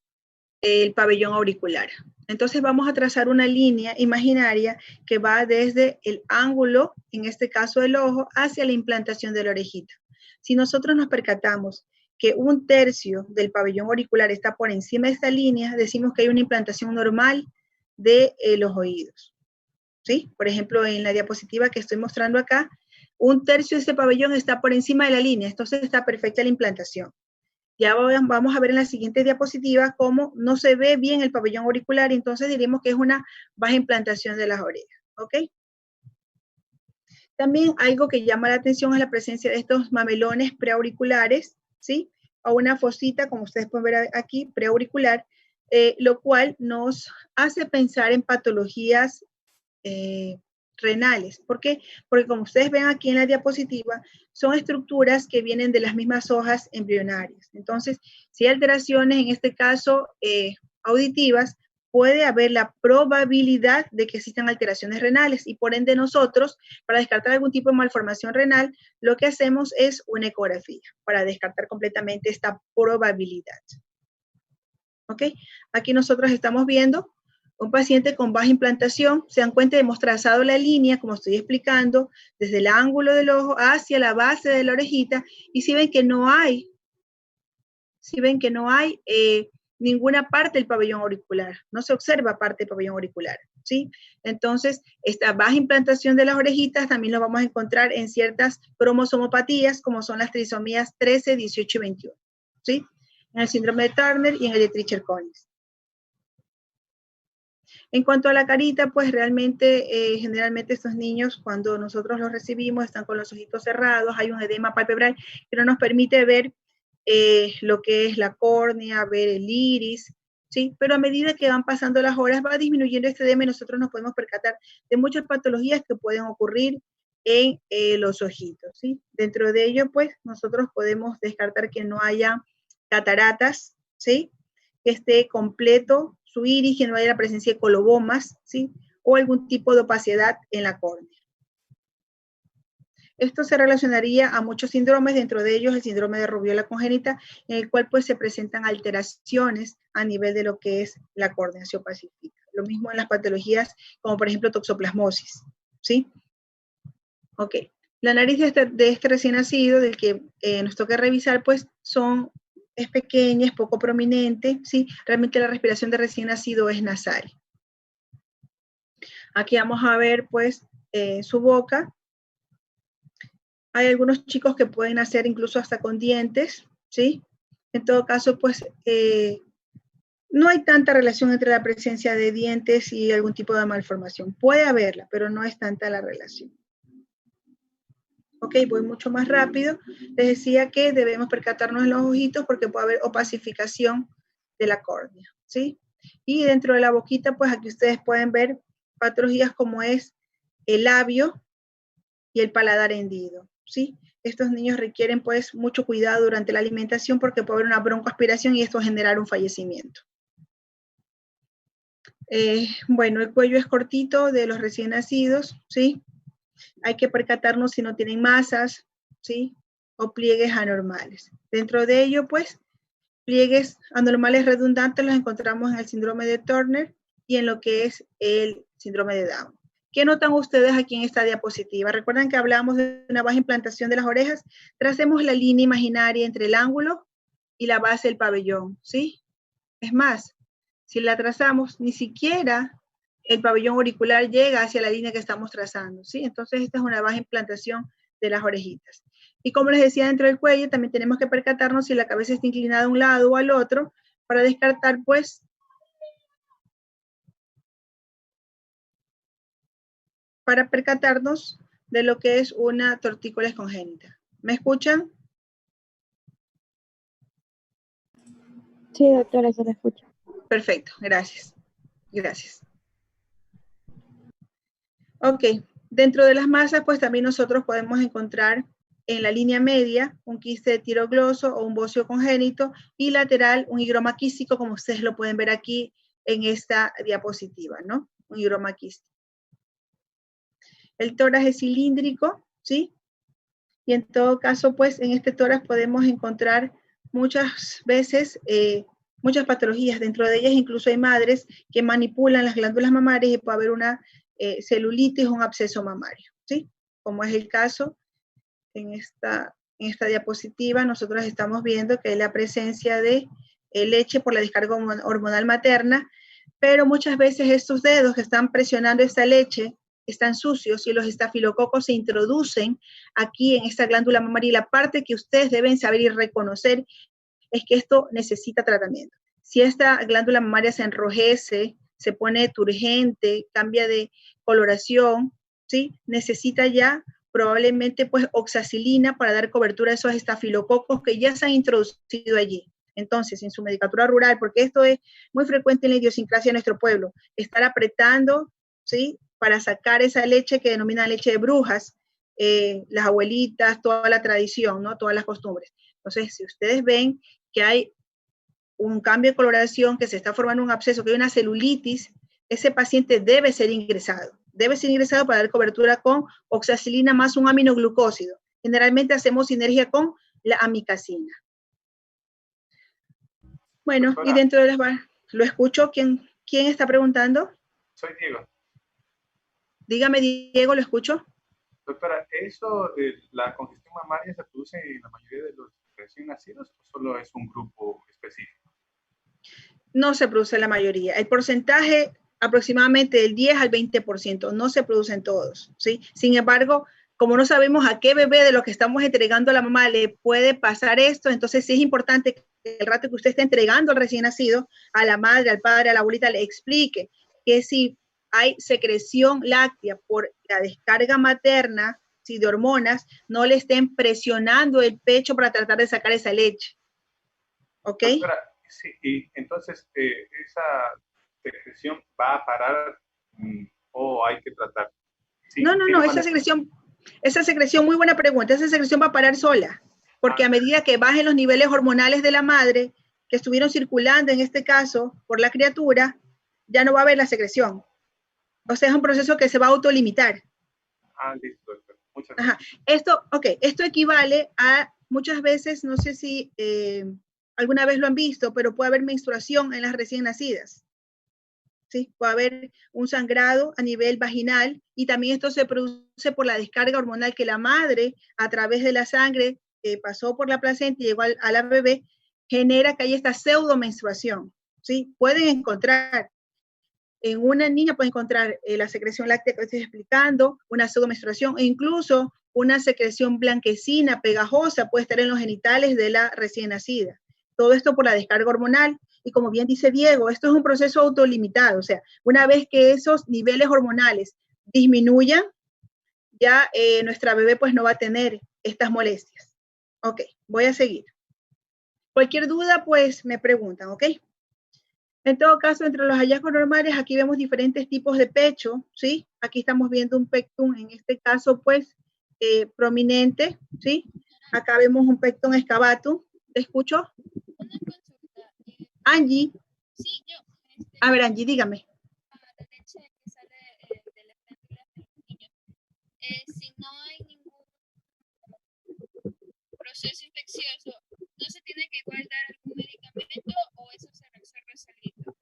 el pabellón auricular. Entonces vamos a trazar una línea imaginaria que va desde el ángulo, en este caso del ojo, hacia la implantación de la orejita. Si nosotros nos percatamos que 1/3 del pabellón auricular está por encima de esta línea, decimos que hay una implantación normal de los oídos, ¿sí? Por ejemplo, en la diapositiva que estoy mostrando acá, 1/3 de ese pabellón está por encima de la línea, entonces está perfecta la implantación. Ya vamos a ver en la siguiente diapositiva cómo no se ve bien el pabellón auricular, y entonces diremos que es una baja implantación de las orejas, ¿ok? También algo que llama la atención es la presencia de estos mamelones preauriculares, ¿sí? O una fosita, como ustedes pueden ver aquí, preauricular, lo cual nos hace pensar en patologías renales. ¿Por qué? Porque como ustedes ven aquí en la diapositiva, son estructuras que vienen de las mismas hojas embrionarias. Entonces, si hay alteraciones, en este caso auditivas, puede haber la probabilidad de que existan alteraciones renales, y por ende nosotros, para descartar algún tipo de malformación renal, lo que hacemos es una ecografía para descartar completamente esta probabilidad. ¿Ok? Aquí nosotros estamos viendo un paciente con baja implantación. Se dan cuenta, hemos trazado la línea, como estoy explicando, desde el ángulo del ojo hacia la base de la orejita, y si ven que no hay, ninguna parte del pabellón auricular, no se observa parte del pabellón auricular, ¿sí? Entonces, esta baja implantación de las orejitas también lo vamos a encontrar en ciertas cromosomopatías, como son las trisomías 13, 18 y 21, ¿sí? En el síndrome de Turner y en el de Treacher-Collins. En cuanto a la carita, pues realmente, generalmente estos niños, cuando nosotros los recibimos, están con los ojitos cerrados, hay un edema palpebral que no nos permite ver lo que es la córnea, ver el iris, ¿sí? Pero a medida que van pasando las horas, va disminuyendo este edema y nosotros nos podemos percatar de muchas patologías que pueden ocurrir en los ojitos, ¿sí? Dentro de ello, pues, nosotros podemos descartar que no haya cataratas, ¿sí? Que esté completo su iris, que no haya la presencia de colobomas, ¿sí? O algún tipo de opacidad en la córnea. Esto se relacionaría a muchos síndromes, dentro de ellos el síndrome de rubiola congénita, en el cual pues se presentan alteraciones a nivel de lo que es la córnea, se opacifica. Lo mismo en las patologías como por ejemplo toxoplasmosis, ¿sí? Ok. La nariz de este recién nacido, del que nos toca revisar, pues es pequeña, es poco prominente, ¿sí? Realmente la respiración de recién nacido es nasal. Aquí vamos a ver pues su boca. Hay algunos chicos que pueden nacer incluso hasta con dientes, ¿sí? En todo caso, pues, no hay tanta relación entre la presencia de dientes y algún tipo de malformación. Puede haberla, pero no es tanta la relación. Ok, voy mucho más rápido. Les decía que debemos percatarnos en los ojitos porque puede haber opacificación de la córnea, ¿sí? Y dentro de la boquita, pues aquí ustedes pueden ver patologías como es el labio y el paladar hendido, ¿sí? Estos niños requieren pues mucho cuidado durante la alimentación porque puede haber una broncoaspiración y esto generar un fallecimiento. Bueno, el cuello es cortito de los recién nacidos, ¿sí? Hay que percatarnos si no tienen masas, ¿sí? O pliegues anormales. Dentro de ello, pues, pliegues anormales redundantes los encontramos en el síndrome de Turner y en lo que es el síndrome de Down. ¿Qué notan ustedes aquí en esta diapositiva? Recuerdan que hablamos de una baja implantación de las orejas. Tracemos la línea imaginaria entre el ángulo y la base del pabellón, ¿sí? Es más, si la trazamos, ni siquiera el pabellón auricular llega hacia la línea que estamos trazando, ¿sí? Entonces, esta es una baja implantación de las orejitas. Y como les decía, dentro del cuello también tenemos que percatarnos si la cabeza está inclinada a un lado o al otro para descartar, pues, para percatarnos de lo que es una tortícolis congénita. ¿Me escuchan? Sí, doctora, se la escucha. Perfecto, gracias. Gracias. Ok, dentro de las masas, pues también nosotros podemos encontrar en la línea media un quiste de tirogloso o un bocio congénito y lateral un higroma quístico, como ustedes lo pueden ver aquí en esta diapositiva, ¿no? Un higroma quístico. El tórax es cilíndrico, ¿sí? Y en todo caso, pues en este tórax podemos encontrar muchas veces muchas patologías. Dentro de ellas incluso hay madres que manipulan las glándulas mamarias y puede haber una celulitis o un absceso mamario, ¿sí? Como es el caso en esta diapositiva, nosotros estamos viendo que hay la presencia de leche por la descarga hormonal materna, pero muchas veces estos dedos que están presionando esta leche están sucios y los estafilococos se introducen aquí en esta glándula mamaria, y la parte que ustedes deben saber y reconocer es que esto necesita tratamiento. Si esta glándula mamaria se enrojece, se pone turgente, cambia de coloración, ¿sí? Necesita ya probablemente pues oxacilina para dar cobertura a esos estafilococos que ya se han introducido allí. Entonces, en su medicatura rural, porque esto es muy frecuente en la idiosincrasia de nuestro pueblo, estar apretando, ¿sí? Para sacar esa leche que denominan leche de brujas, las abuelitas, toda la tradición, ¿no? Todas las costumbres. Entonces, si ustedes ven que hay un cambio de coloración, que se está formando un absceso, que hay una celulitis, ese paciente debe ser ingresado. Debe ser ingresado para dar cobertura con oxacilina más un aminoglucósido. Generalmente hacemos sinergia con la amicacina. Bueno, doctora, y dentro de las... ¿Lo escucho? ¿Quién está preguntando? Soy Diego. Dígame, Diego, ¿lo escucho? Doctora, ¿eso de la congestión mamaria se produce en la mayoría de los recién nacidos o solo es un grupo específico? No se produce en la mayoría. El porcentaje aproximadamente del 10 al 20%, no se producen todos, ¿sí? Sin embargo, como no sabemos a qué bebé de lo que estamos entregando a la mamá le puede pasar esto, entonces sí es importante que el rato que usted esté entregando al recién nacido, a la madre, al padre, a la abuelita, le explique que si hay secreción láctea por la descarga materna, si de hormonas, no le estén presionando el pecho para tratar de sacar esa leche. ¿Ok? Doctora, sí, y entonces esa secreción va a parar o hay que tratar. Sí, no, esa secreción, muy buena pregunta, esa secreción va a parar sola, porque a medida que bajen los niveles hormonales de la madre, que estuvieron circulando en este caso por la criatura, ya no va a haber la secreción. O sea, es un proceso que se va a autolimitar. Listo, doctor. Muchas gracias. Esto equivale a muchas veces, no sé si alguna vez lo han visto, pero puede haber menstruación en las recién nacidas. ¿Sí? Puede haber un sangrado a nivel vaginal, y también esto se produce por la descarga hormonal que la madre, a través de la sangre que pasó por la placenta y llegó a la bebé, genera que haya esta pseudomenstruación. ¿Sí? Pueden encontrar, en una niña pueden encontrar la secreción láctea que estoy explicando, una pseudomenstruación, e incluso una secreción blanquecina, pegajosa, puede estar en los genitales de la recién nacida. Todo esto por la descarga hormonal. Y como bien dice Diego, esto es un proceso autolimitado. O sea, una vez que esos niveles hormonales disminuyan, ya nuestra bebé pues no va a tener estas molestias. Ok, voy a seguir. Cualquier duda pues me preguntan, ¿ok? En todo caso, entre los hallazgos normales, aquí vemos diferentes tipos de pecho, ¿sí? Aquí estamos viendo un pectum, en este caso pues prominente, ¿sí? Acá vemos un pectum excavatum. ¿Te escucho? Angie. Sí, yo. A ver, Angie, dígame. La leche que sale de las glándulas de los niños. Si no hay ningún proceso infeccioso, ¿no se tiene que igual dar algún medicamento o eso se resuelve solito?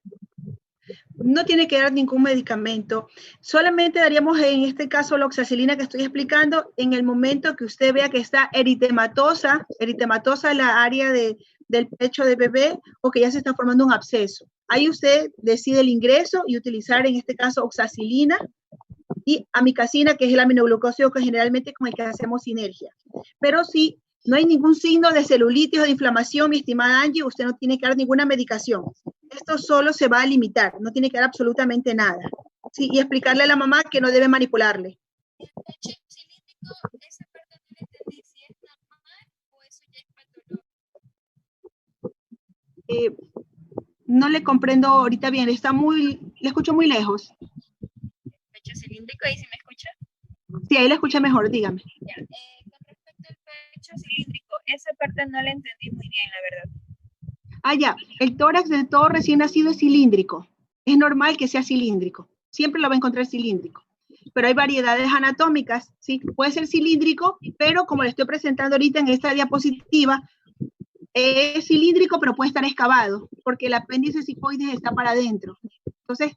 No tiene que dar ningún medicamento. Solamente daríamos en este caso la oxacilina que estoy explicando en el momento que usted vea que está eritematosa la área del pecho del bebé, o que ya se está formando un absceso. Ahí usted decide el ingreso y utilizar en este caso oxacilina y amicacina, que es el aminoglucósido que generalmente con el que hacemos sinergia. Pero si no hay ningún signo de celulitis o de inflamación, mi estimada Angie, usted no tiene que dar ninguna medicación. Esto solo se va a limitar, no tiene que dar absolutamente nada. Sí, y explicarle a la mamá que no debe manipularle. El pecho cilíndrico, esa parte no le entendí si es normal o eso ya es patológico. No le comprendo ahorita bien, le escucho muy lejos. El pecho cilíndrico, ¿ahí sí me escucha? Sí, ahí le escucha mejor, dígame. Ya, con respecto al pecho cilíndrico, esa parte no la entendí muy bien, la verdad. Ya, el tórax de todo recién nacido es cilíndrico. Es normal que sea cilíndrico. Siempre lo va a encontrar cilíndrico. Pero hay variedades anatómicas, ¿sí? Puede ser cilíndrico, pero como le estoy presentando ahorita en esta diapositiva, es cilíndrico, pero puede estar excavado, porque el apéndice cifoides está para adentro. Entonces,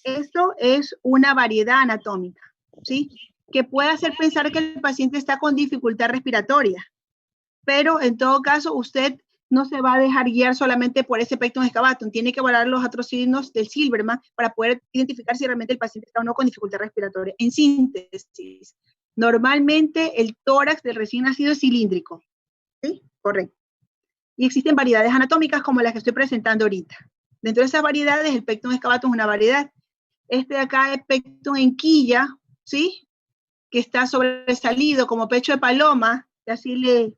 esto es una variedad anatómica, ¿sí? Que puede hacer pensar que el paciente está con dificultad respiratoria. Pero en todo caso, usted no se va a dejar guiar solamente por ese pectum excavatum, tiene que evaluar los otros signos del Silberman para poder identificar si realmente el paciente está o no con dificultad respiratoria. En síntesis, normalmente el tórax del recién nacido es cilíndrico, ¿sí? Correcto. Y existen variedades anatómicas como las que estoy presentando ahorita. Dentro de esas variedades, el pectum excavatum es una variedad. Este de acá es pectum en quilla, ¿sí? Que está sobresalido como pecho de paloma, que así le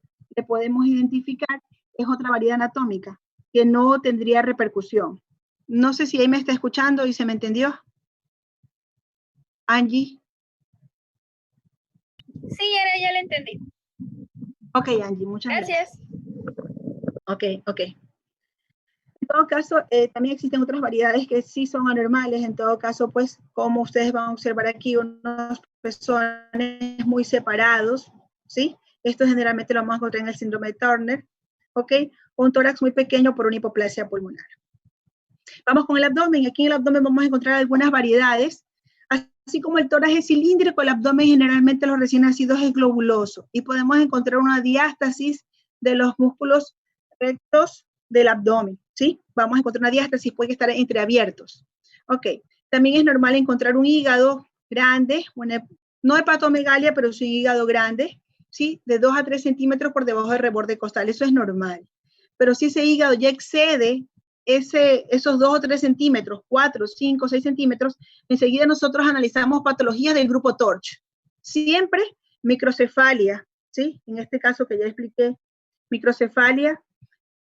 podemos identificar, es otra variedad anatómica que no tendría repercusión. No sé si ahí me está escuchando y se me entendió. Angie. Sí, ya lo entendí. Ok, Angie, muchas gracias. Gracias. Ok. En todo caso, también existen otras variedades que sí son anormales. En todo caso, pues, como ustedes van a observar aquí, unos pezones muy separados, ¿sí? Esto generalmente lo vamos a encontrar en el síndrome de Turner, ¿ok? Un tórax muy pequeño por una hipoplasia pulmonar. Vamos con el abdomen. Aquí en el abdomen vamos a encontrar algunas variedades. Así como el tórax es cilíndrico, el abdomen generalmente los recién nacidos es globuloso. Y podemos encontrar una diástasis de los músculos rectos del abdomen, ¿sí? Vamos a encontrar una diástasis, puede estar entreabiertos. Ok. También es normal encontrar un hígado grande, no hepatomegalia, pero sí un hígado grande, ¿sí? De 2 a 3 centímetros por debajo del reborde costal. Eso es normal. Pero si ese hígado ya excede esos 2 o 3 centímetros, 4, 5, 6 centímetros, enseguida nosotros analizamos patologías del grupo TORCH. Siempre microcefalia, ¿sí? En este caso que ya expliqué, microcefalia,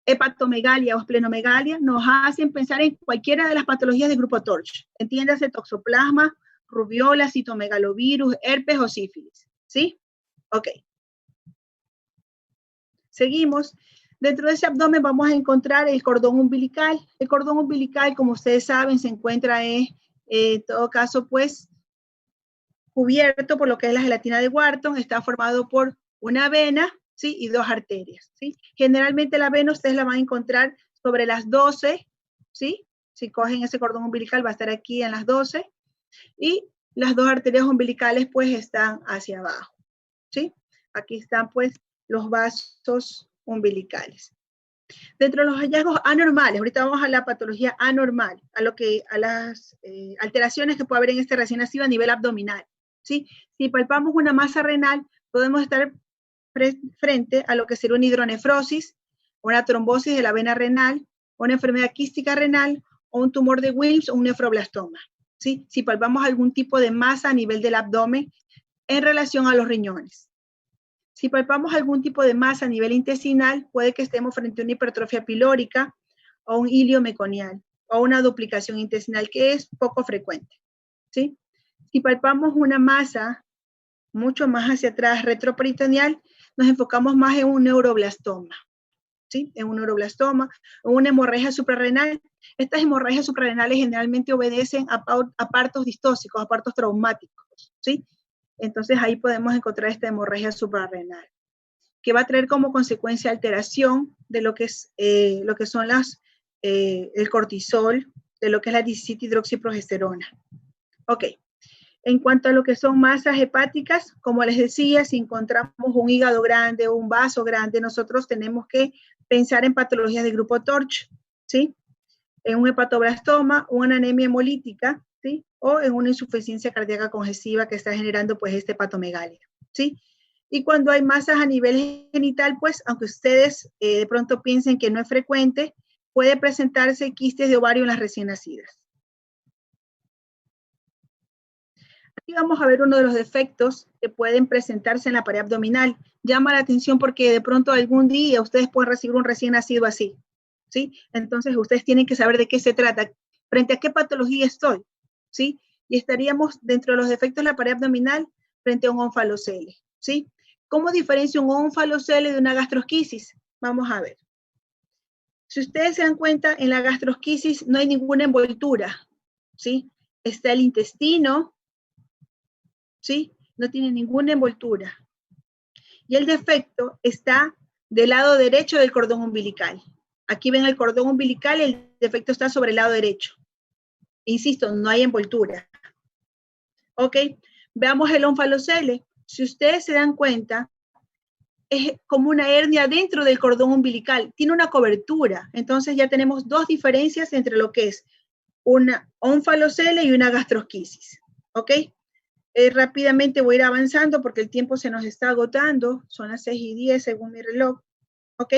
hepatomegalia o esplenomegalia, nos hacen pensar en cualquiera de las patologías del grupo TORCH. Entiéndase, toxoplasma, rubiola, citomegalovirus, herpes o sífilis, ¿sí? Ok. Seguimos. Dentro de ese abdomen vamos a encontrar el cordón umbilical. El cordón umbilical, como ustedes saben, se encuentra en todo caso, pues, cubierto por lo que es la gelatina de Wharton. Está formado por una vena, ¿sí? Y 2 arterias, ¿sí? Generalmente la vena ustedes la van a encontrar sobre las 12, ¿sí? Si cogen ese cordón umbilical va a estar aquí en las 12. Y las 2 arterias umbilicales, pues, están hacia abajo, ¿sí? Aquí están, pues, los vasos umbilicales. Dentro de los hallazgos anormales, ahorita vamos a la patología anormal, a las alteraciones que puede haber en este recién nacido a nivel abdominal, ¿sí? Si palpamos una masa renal, podemos estar frente a lo que sería una hidronefrosis, una trombosis de la vena renal, una enfermedad quística renal, o un tumor de Wilms o un nefroblastoma, ¿sí? Si palpamos algún tipo de masa a nivel del abdomen en relación a los riñones. Si palpamos algún tipo de masa a nivel intestinal, puede que estemos frente a una hipertrofia pilórica o un ilio meconial o una duplicación intestinal, que es poco frecuente, ¿sí? Si palpamos una masa mucho más hacia atrás, retroperitoneal, nos enfocamos más en un neuroblastoma, ¿sí? En un neuroblastoma o una hemorragia suprarrenal. Estas hemorragias suprarrenales generalmente obedecen a partos distóxicos, a partos traumáticos, ¿sí? Entonces ahí podemos encontrar esta hemorragia suprarrenal, que va a traer como consecuencia alteración de lo que son el cortisol, de lo que es la 17-hidroxiprogesterona. Ok. En cuanto a lo que son masas hepáticas, como les decía, si encontramos un hígado grande o un vaso grande, nosotros tenemos que pensar en patologías de grupo TORCH, ¿sí? En un hepatoblastoma, una anemia hemolítica, ¿sí? O en una insuficiencia cardíaca congestiva que está generando, pues, este hepatomegalia, ¿sí? Y cuando hay masas a nivel genital, pues, aunque ustedes de pronto piensen que no es frecuente, puede presentarse quistes de ovario en las recién nacidas. Aquí vamos a ver uno de los defectos que pueden presentarse en la pared abdominal. Llama la atención porque de pronto algún día ustedes pueden recibir un recién nacido así, ¿sí? Entonces ustedes tienen que saber de qué se trata, frente a qué patología estoy, ¿sí? Y estaríamos dentro de los defectos de la pared abdominal frente a un ónfalocele, ¿sí? ¿Cómo diferencia un ónfalocele de una gastrosquisis? Vamos a ver. Si ustedes se dan cuenta, en la gastrosquisis no hay ninguna envoltura, ¿sí? Está el intestino, ¿sí? No tiene ninguna envoltura. Y el defecto está del lado derecho del cordón umbilical. Aquí ven el cordón umbilical, el defecto está sobre el lado derecho. Insisto, no hay envoltura. Ok, veamos el ónfalocele. Si ustedes se dan cuenta, es como una hernia dentro del cordón umbilical, tiene una cobertura. Entonces ya tenemos dos diferencias entre lo que es una ónfalocele y una gastrosquisis, ¿ok? Rápidamente voy a ir avanzando porque el tiempo se nos está agotando, son las 6:10 según mi reloj, ¿ok?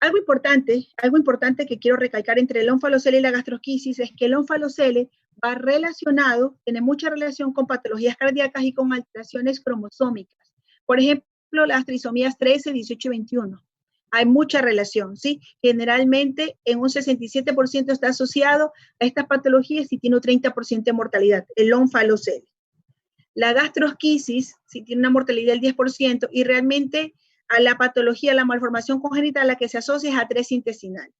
Algo importante que quiero recalcar entre el ónfalocele y la gastrosquisis es que el ónfalocele va relacionado, tiene mucha relación con patologías cardíacas y con alteraciones cromosómicas. Por ejemplo, las trisomías 13, 18 y 21. Hay mucha relación, ¿sí? Generalmente en un 67% está asociado a estas patologías y tiene un 30% de mortalidad, el ónfalocele. La gastrosquisis, sí tiene una mortalidad del 10% y realmente a la patología, la malformación congénita a la que se asocia es atresia intestinal.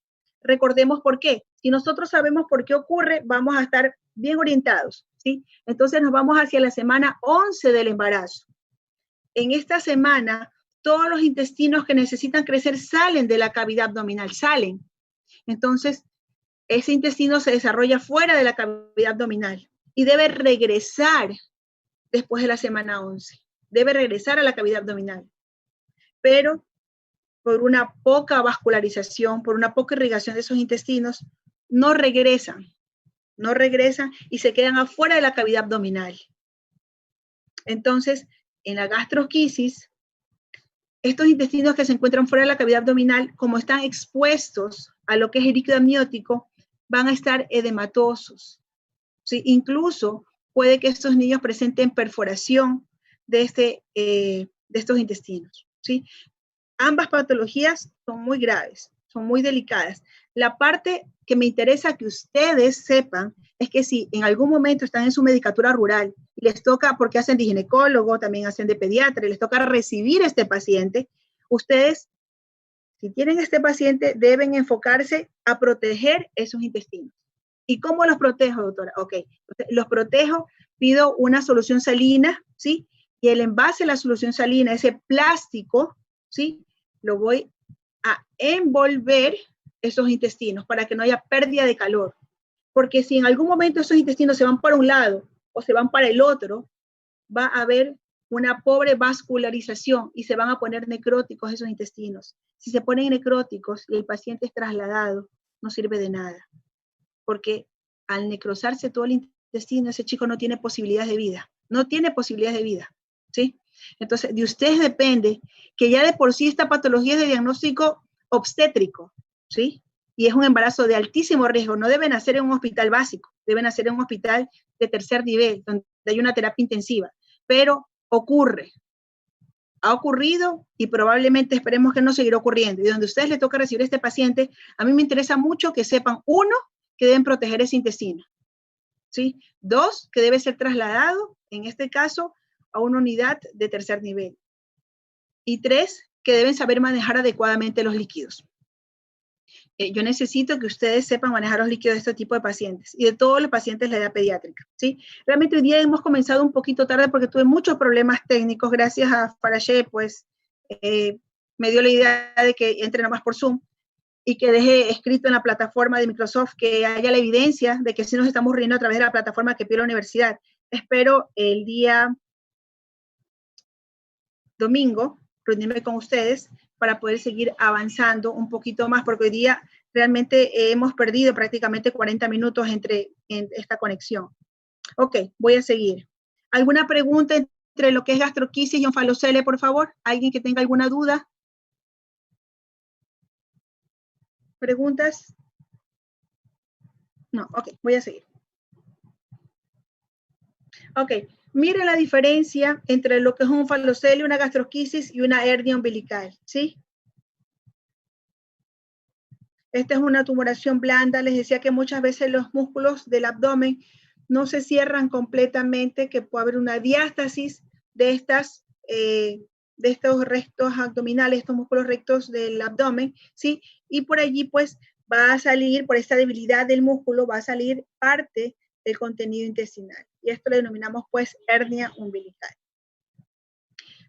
Recordemos por qué. Si nosotros sabemos por qué ocurre, vamos a estar bien orientados, ¿sí? Entonces nos vamos hacia la semana 11 del embarazo. En esta semana, todos los intestinos que necesitan crecer salen de la cavidad abdominal, salen. Entonces, ese intestino se desarrolla fuera de la cavidad abdominal y debe regresar después de la semana 11. Debe regresar a la cavidad abdominal. Pero por una poca vascularización, por una poca irrigación de esos intestinos, no regresan y se quedan afuera de la cavidad abdominal. Entonces, en la gastrosquisis, estos intestinos que se encuentran fuera de la cavidad abdominal, como están expuestos a lo que es el líquido amniótico, van a estar edematosos, ¿sí? Incluso puede que estos niños presenten perforación de estos intestinos, ¿sí? Ambas patologías son muy graves, son muy delicadas. La parte que me interesa que ustedes sepan es que si en algún momento están en su medicatura rural y les toca, porque hacen de ginecólogo, también hacen de pediatra, y les toca recibir a este paciente, ustedes, si tienen este paciente, deben enfocarse a proteger esos intestinos. ¿Y cómo los protejo, doctora? Ok, los protejo, pido una solución salina, ¿sí? Y el envase de la solución salina, ese plástico, ¿sí? Lo voy a envolver esos intestinos para que no haya pérdida de calor. Porque si en algún momento esos intestinos se van para un lado o se van para el otro, va a haber una pobre vascularización y se van a poner necróticos esos intestinos. Si se ponen necróticos y el paciente es trasladado, no sirve de nada. Porque al necrosarse todo el intestino, ese chico no tiene posibilidades de vida. No tiene posibilidades de vida, ¿sí? Entonces, de ustedes depende que ya de por sí esta patología es de diagnóstico obstétrico, ¿sí? Y es un embarazo de altísimo riesgo. No deben hacer en un hospital básico, deben hacer en un hospital de tercer nivel, donde hay una terapia intensiva. Pero ocurre, ha ocurrido y probablemente esperemos que no seguirá ocurriendo. Y donde a ustedes les toca recibir a este paciente, a mí me interesa mucho que sepan, uno, que deben proteger ese intestino, ¿sí? Dos, que debe ser trasladado, en este caso, a una unidad de tercer nivel. Y tres, que deben saber manejar adecuadamente los líquidos. Yo necesito que ustedes sepan manejar los líquidos de este tipo de pacientes y de todos los pacientes de la edad pediátrica, ¿sí? Realmente hoy día hemos comenzado un poquito tarde porque tuve muchos problemas técnicos. Gracias a Farache, pues, me dio la idea de que entre nomás por Zoom y que deje escrito en la plataforma de Microsoft que haya la evidencia de que sí nos estamos riendo a través de la plataforma que pide la universidad. Espero el día domingo reunirme con ustedes para poder seguir avanzando un poquito más, porque hoy día realmente hemos perdido prácticamente 40 minutos en esta conexión. Ok, voy a seguir. ¿Alguna pregunta entre lo que es gastrosquisis y ónfalocele, por favor? ¿Alguien que tenga alguna duda? ¿Preguntas? No, ok, voy a seguir. Ok, miren la diferencia entre lo que es un ónfalocele, una gastrosquisis y una hernia umbilical, ¿sí? Esta es una tumoración blanda. Les decía que muchas veces los músculos del abdomen no se cierran completamente, que puede haber una diástasis de estos rectos abdominales, estos músculos rectos del abdomen, ¿sí? Y por allí, pues, va a salir, por esta debilidad del músculo, va a salir parte del contenido intestinal. Y esto lo denominamos, pues, hernia umbilical.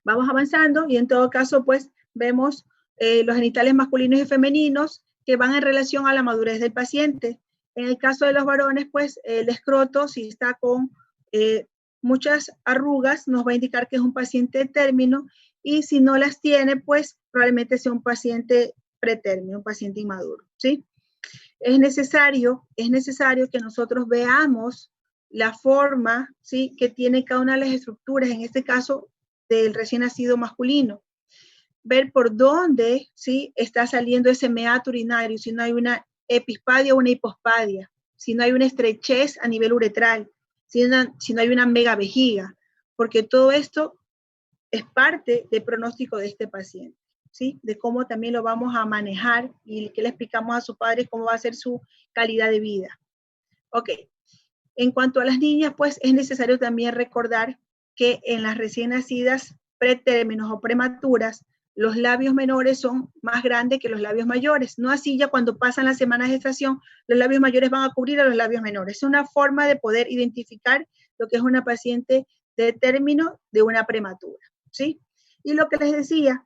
Vamos avanzando y en todo caso, pues, vemos los genitales masculinos y femeninos que van en relación a la madurez del paciente. En el caso de los varones, pues, el escroto, si está con muchas arrugas, nos va a indicar que es un paciente de término, y si no las tiene, pues probablemente sea un paciente pretérmino, un paciente inmaduro, ¿sí? Es necesario que nosotros veamos la forma, ¿sí?, que tiene cada una de las estructuras, en este caso del recién nacido masculino. Ver por dónde, ¿sí?, está saliendo ese meato urinario, si no hay una epispadia o una hipospadia, si no hay una estrechez a nivel uretral, si no hay una megavejiga, porque todo esto es parte del pronóstico de este paciente, ¿sí? De cómo también lo vamos a manejar y que le explicamos a sus padres cómo va a ser su calidad de vida. Ok. En cuanto a las niñas, pues es necesario también recordar que en las recién nacidas pretérminos o prematuras, los labios menores son más grandes que los labios mayores. No así ya cuando pasan las semanas de gestación, los labios mayores van a cubrir a los labios menores. Es una forma de poder identificar lo que es una paciente de término de una prematura, ¿sí? Y lo que les decía,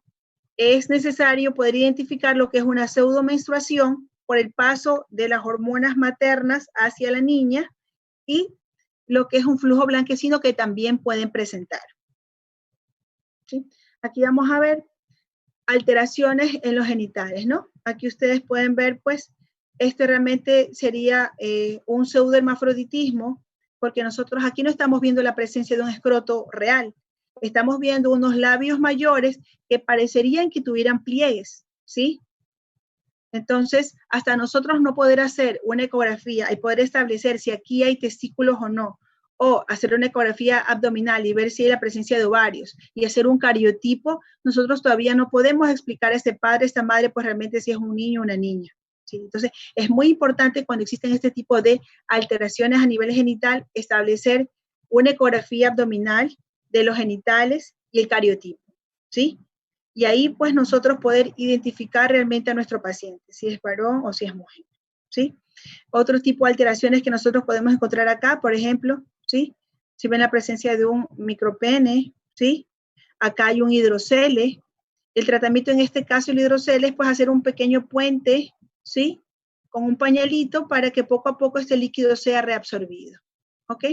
es necesario poder identificar lo que es una pseudomenstruación por el paso de las hormonas maternas hacia la niña y lo que es un flujo blanquecino que también pueden presentar, ¿sí? Aquí vamos a ver alteraciones en los genitales, ¿no? Aquí ustedes pueden ver, pues, este realmente sería un pseudohermafroditismo, porque nosotros aquí no estamos viendo la presencia de un escroto real, estamos viendo unos labios mayores que parecerían que tuvieran pliegues, ¿sí? Entonces, hasta nosotros no poder hacer una ecografía y poder establecer si aquí hay testículos o no, o hacer una ecografía abdominal y ver si hay la presencia de ovarios y hacer un cariotipo, nosotros todavía no podemos explicar a este padre, a esta madre, pues realmente si es un niño o una niña, ¿sí? Entonces, es muy importante cuando existen este tipo de alteraciones a nivel genital, establecer una ecografía abdominal de los genitales y el cariotipo, ¿sí? Y ahí, pues, nosotros poder identificar realmente a nuestro paciente, si es varón o si es mujer, ¿sí? Otro tipo de alteraciones que nosotros podemos encontrar acá, por ejemplo, ¿sí? Si ven la presencia de un micropene, ¿sí? Acá hay un hidrocele. El tratamiento en este caso, el hidrocele, es pues hacer un pequeño puente, ¿sí? Con un pañalito para que poco a poco este líquido sea reabsorbido, ¿ok?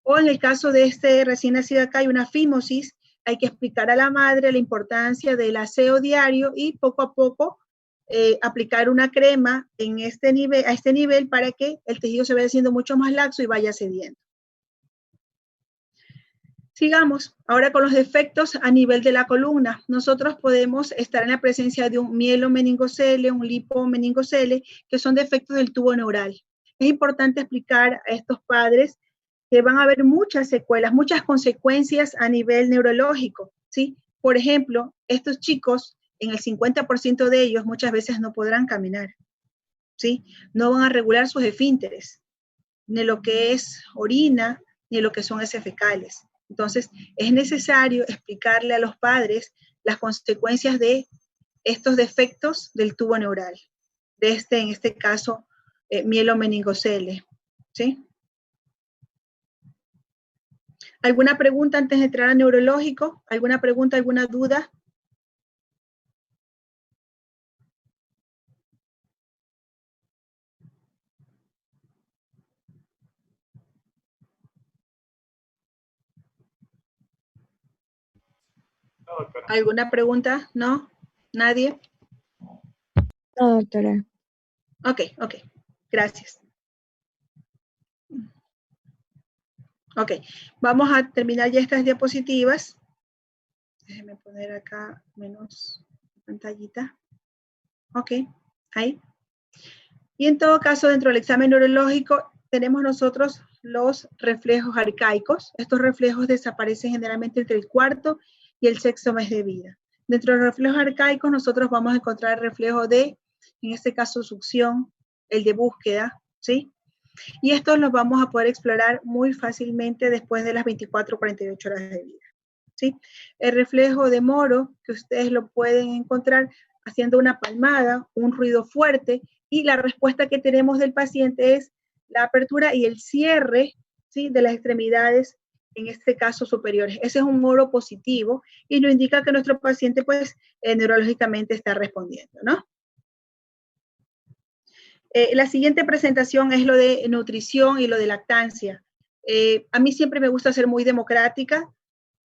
O en el caso de este recién nacido acá hay una fimosis, hay que explicar a la madre la importancia del aseo diario y poco a poco aplicar una crema en a este nivel para que el tejido se vaya haciendo mucho más laxo y vaya cediendo. Sigamos ahora con los defectos a nivel de la columna. Nosotros podemos estar en la presencia de un mielomeningocele, un lipomeningocele, que son defectos del tubo neural. Es importante explicar a estos padres que van a haber muchas secuelas, muchas consecuencias a nivel neurológico, ¿sí? Por ejemplo, estos chicos, en el 50% de ellos, muchas veces no podrán caminar, ¿sí? No van a regular sus esfínteres, ni lo que es orina, ni lo que son heces fecales. Entonces, es necesario explicarle a los padres las consecuencias de estos defectos del tubo neural, de en este caso, mielomeningocele, ¿sí? ¿Alguna pregunta antes de entrar a neurológico? ¿Alguna pregunta, alguna duda? No, doctora. ¿Alguna pregunta? ¿No? ¿Nadie? No, doctora. Ok, gracias. Ok, vamos a terminar ya estas diapositivas. Déjenme poner acá menos pantallita. Ok, ahí. Y en todo caso, dentro del examen neurológico, tenemos nosotros los reflejos arcaicos. Estos reflejos desaparecen generalmente entre el cuarto y el sexto mes de vida. Dentro de los reflejos arcaicos, nosotros vamos a encontrar el reflejo de, en este caso, succión, el de búsqueda, ¿sí? Y estos los vamos a poder explorar muy fácilmente después de las 24 o 48 horas de vida, ¿sí? El reflejo de Moro, que ustedes lo pueden encontrar haciendo una palmada, un ruido fuerte, y la respuesta que tenemos del paciente es la apertura y el cierre, ¿sí?, de las extremidades, en este caso superiores. Ese es un Moro positivo y nos indica que nuestro paciente, pues, neurológicamente está respondiendo, ¿no? La siguiente presentación es lo de nutrición y lo de lactancia. A mí siempre me gusta ser muy democrática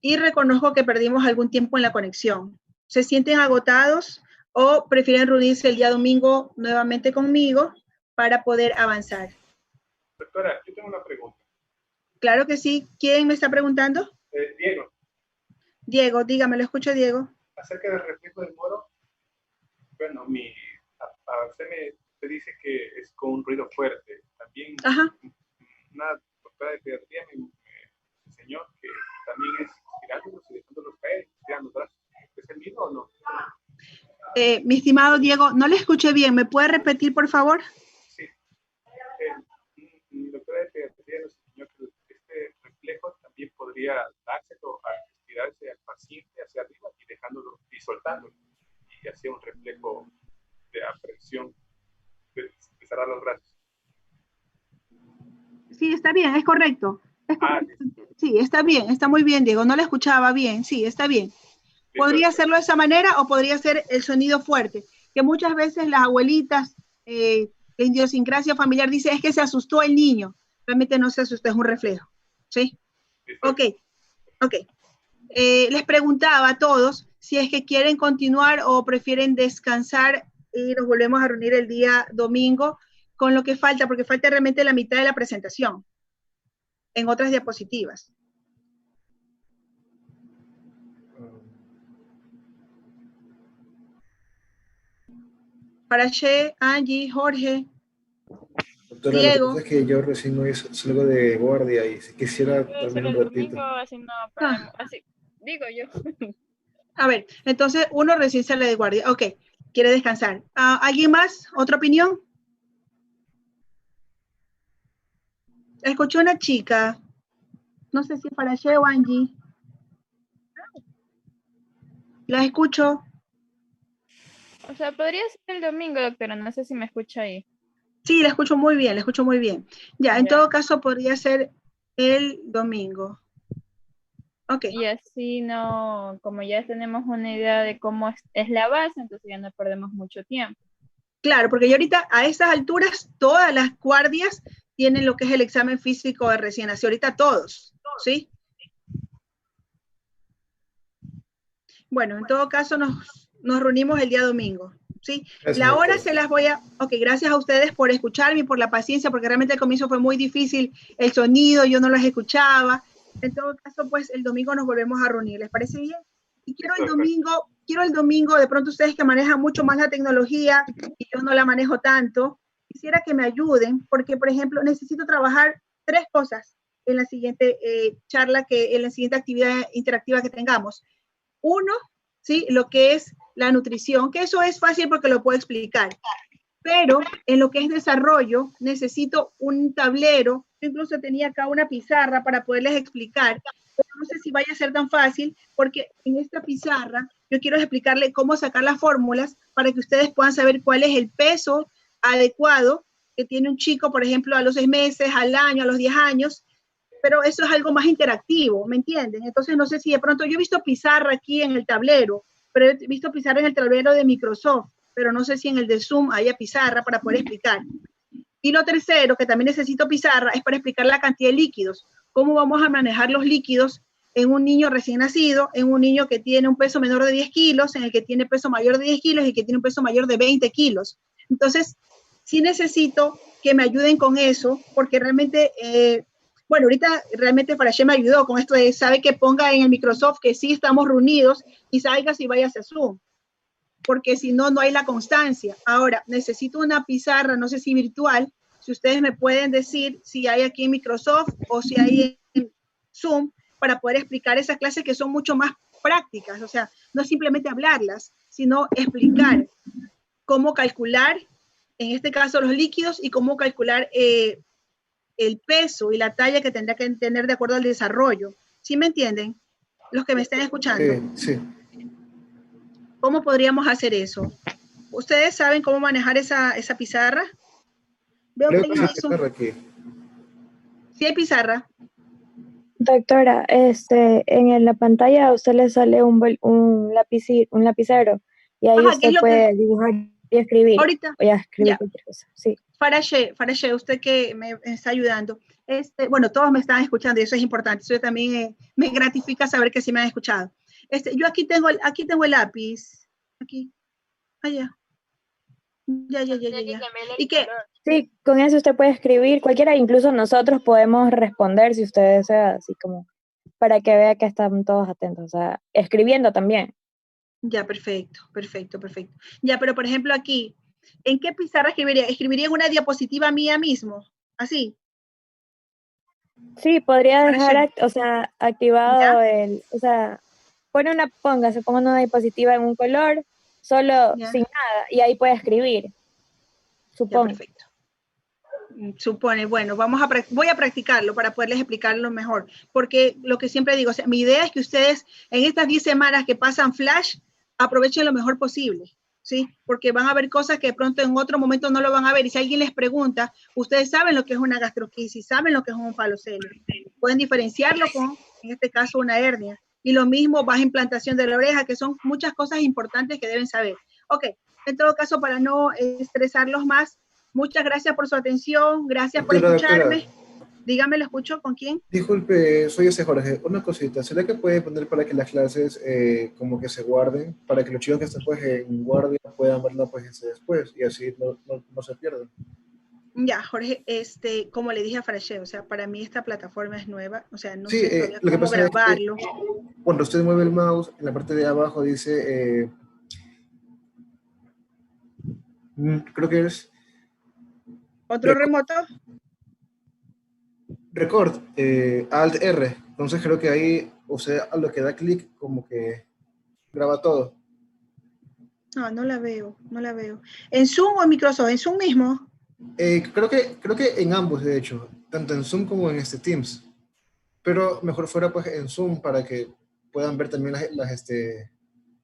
y reconozco que perdimos algún tiempo en la conexión. ¿Se sienten agotados o prefieren reunirse el día domingo nuevamente conmigo para poder avanzar? Doctora, yo tengo una pregunta. Claro que sí. ¿Quién me está preguntando? Diego. Diego, dígame, lo escucho, Diego. Acerca del reflejo del moro, bueno, usted dice que es con un ruido fuerte. También una doctora de pediatría me enseñó que también es tirándolos y dejándolos caer, tirando brazos. ¿Es el mismo o no? Mi estimado Diego, no le escuché bien. ¿Me puede repetir, por favor? Sí. Mi doctora de pediatría nos enseñó que este reflejo también podría dárselo al estirarse al paciente hacia arriba y dejándolo y soltándolo. Y hacía un reflejo de aprensión de cerrar los brazos. Sí, está bien, es correcto. Sí, está bien, está muy bien, Diego. No le escuchaba bien, sí, está bien. Podría hacerlo de esa manera o podría ser el sonido fuerte, que muchas veces las abuelitas, la idiosincrasia familiar dice, es que se asustó el niño. Realmente no se asustó, es un reflejo. ¿Sí? Ok. Les preguntaba a todos si es que quieren continuar o prefieren descansar y nos volvemos a reunir el día domingo con lo que falta, porque falta realmente la mitad de la presentación en otras diapositivas. Parache, Angie, Jorge, Doctora, Diego. lo que pasa es que yo recién hoy salgo de guardia y si quisiera terminar un ratito. Así no podemos, así digo yo. A ver, entonces uno recién sale de guardia. Ok, quiere descansar. ¿Alguien más? ¿Otra opinión? Escuché una chica. No sé si es Parache o Angie. La escucho. O sea, podría ser el domingo, doctora, no sé si me escucha ahí. Sí, la escucho muy bien, la escucho muy bien. Ya, en todo caso podría ser el domingo. Ok. Y así no, como ya tenemos una idea de cómo es la base, entonces ya no perdemos mucho tiempo. Claro, porque yo ahorita a estas alturas todas las guardias tienen lo que es el examen físico de recién nacido, ahorita todos, ¿sí? Bueno, en todo caso nos reunimos el día domingo, ¿sí? Gracias, la hora doctor. se las voy a... Ok, gracias a ustedes por escucharme y por la paciencia, porque realmente al comienzo fue muy difícil el sonido, yo no los escuchaba. En todo caso, pues el domingo nos volvemos a reunir, ¿les parece bien? Y quiero el domingo, de pronto ustedes que manejan mucho más la tecnología y yo no la manejo tanto, quisiera que me ayuden, porque por ejemplo necesito trabajar 3 cosas en la siguiente charla, en la siguiente actividad interactiva que tengamos. Uno, ¿sí? Lo que es la nutrición, que eso es fácil porque lo puedo explicar. Pero en lo que es desarrollo, necesito un tablero. Yo incluso tenía acá una pizarra para poderles explicar, pero no sé si vaya a ser tan fácil, porque en esta pizarra yo quiero explicarle cómo sacar las fórmulas para que ustedes puedan saber cuál es el peso adecuado que tiene un chico, por ejemplo, a los 6 meses, al año, a los 10 años, pero eso es algo más interactivo, ¿me entienden? Entonces no sé si de pronto, yo he visto pizarra aquí en el tablero, pero he visto pizarra en el tablero de Microsoft, pero no sé si en el de Zoom haya pizarra para poder explicar. Y lo tercero, que también necesito pizarra, es para explicar la cantidad de líquidos, cómo vamos a manejar los líquidos en un niño recién nacido, en un niño que tiene un peso menor de 10 kilos, en el que tiene peso mayor de 10 kilos y que tiene un peso mayor de 20 kilos. Entonces, sí necesito que me ayuden con eso, porque realmente, bueno, ahorita realmente Parache me ayudó con esto de, sabe que ponga en el Microsoft que sí estamos reunidos y salga si vaya a Zoom, porque si no, no hay la constancia. Ahora, necesito una pizarra, no sé si virtual, si ustedes me pueden decir si hay aquí en Microsoft o si hay en Zoom, para poder explicar esas clases que son mucho más prácticas, o sea, no simplemente hablarlas, sino explicar cómo calcular, en este caso, los líquidos y cómo calcular el peso y la talla que tendrá que tener de acuerdo al desarrollo. ¿Sí me entienden? Los que me estén escuchando. Sí. ¿Cómo podríamos hacer eso? ¿Ustedes saben cómo manejar esa pizarra? Veo que hay pizarra aquí. ¿Sí hay pizarra? Doctora, en la pantalla a usted le sale un lapicero y ahí usted puede dibujar y escribir. Ahorita. Voy a escribir cualquier cosa. Sí. Farache, usted que me está ayudando. Bueno, todos me están escuchando y eso es importante. Eso también me gratifica saber que sí me han escuchado. Yo aquí tengo el lápiz. Aquí. Allá. Ya. ¿Y qué? Sí, con eso usted puede escribir, cualquiera, incluso nosotros podemos responder si usted desea, así como para que vea que están todos atentos, o sea, escribiendo también. Ya, perfecto. Ya, pero por ejemplo aquí, ¿en qué pizarra escribiría? ¿Escribiría en una diapositiva mía mismo? Así. Sí, podría dejar, Farache. o sea, activado ¿Ya? o sea, ponga una diapositiva en un color, solo Ya, sin nada, y ahí puede escribir, ya, supongo. perfecto. Supone, bueno, voy a practicarlo para poderles explicarlo mejor, porque lo que siempre digo, o sea, mi idea es que ustedes en estas 10 semanas que pasan Flash, aprovechen lo mejor posible, ¿sí? Porque van a ver cosas que de pronto en otro momento no lo van a ver, y si alguien les pregunta, ustedes saben lo que es una gastroquisis, saben lo que es un falocele, pueden diferenciarlo con, en este caso, una hernia, y lo mismo baja implantación de la oreja, que son muchas cosas importantes que deben saber. Ok, en todo caso, para no estresarlos más, muchas gracias por su atención, gracias por Doctora, escucharme. Dígame, ¿lo escucho? ¿Con quién? disculpe, soy ese Jorge. Una cosita, ¿será que puede poner para que las clases como que se guarden? Para que los chicos que están pues en guardia puedan verla pues después y así no se pierdan. Ya, Jorge, como le dije a Frache, o sea, para mí esta plataforma es nueva, o sea, no Sí, sé todavía lo que cómo pasa es que grabarlo. cuando usted mueve el mouse, en la parte de abajo dice, creo que es ¿Otro remoto? record, Alt R. Entonces creo que ahí usted a lo que da clic como que graba todo. No, no la veo. ¿En Zoom o en Microsoft? ¿En Zoom mismo? Creo que en ambos, de hecho, tanto en Zoom como en Teams. Pero mejor fuera pues en Zoom para que puedan ver también las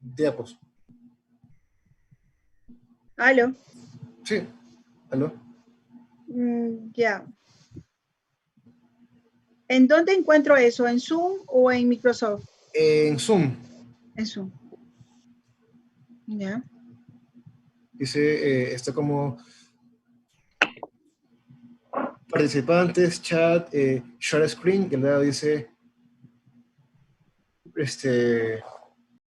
diapos. ¿Aló? Sí, ¿aló? Ya. ¿En dónde encuentro eso? ¿En Zoom o en Microsoft? En Zoom En Zoom. Ya. dice, está como participantes, chat, share screen, y al lado dice,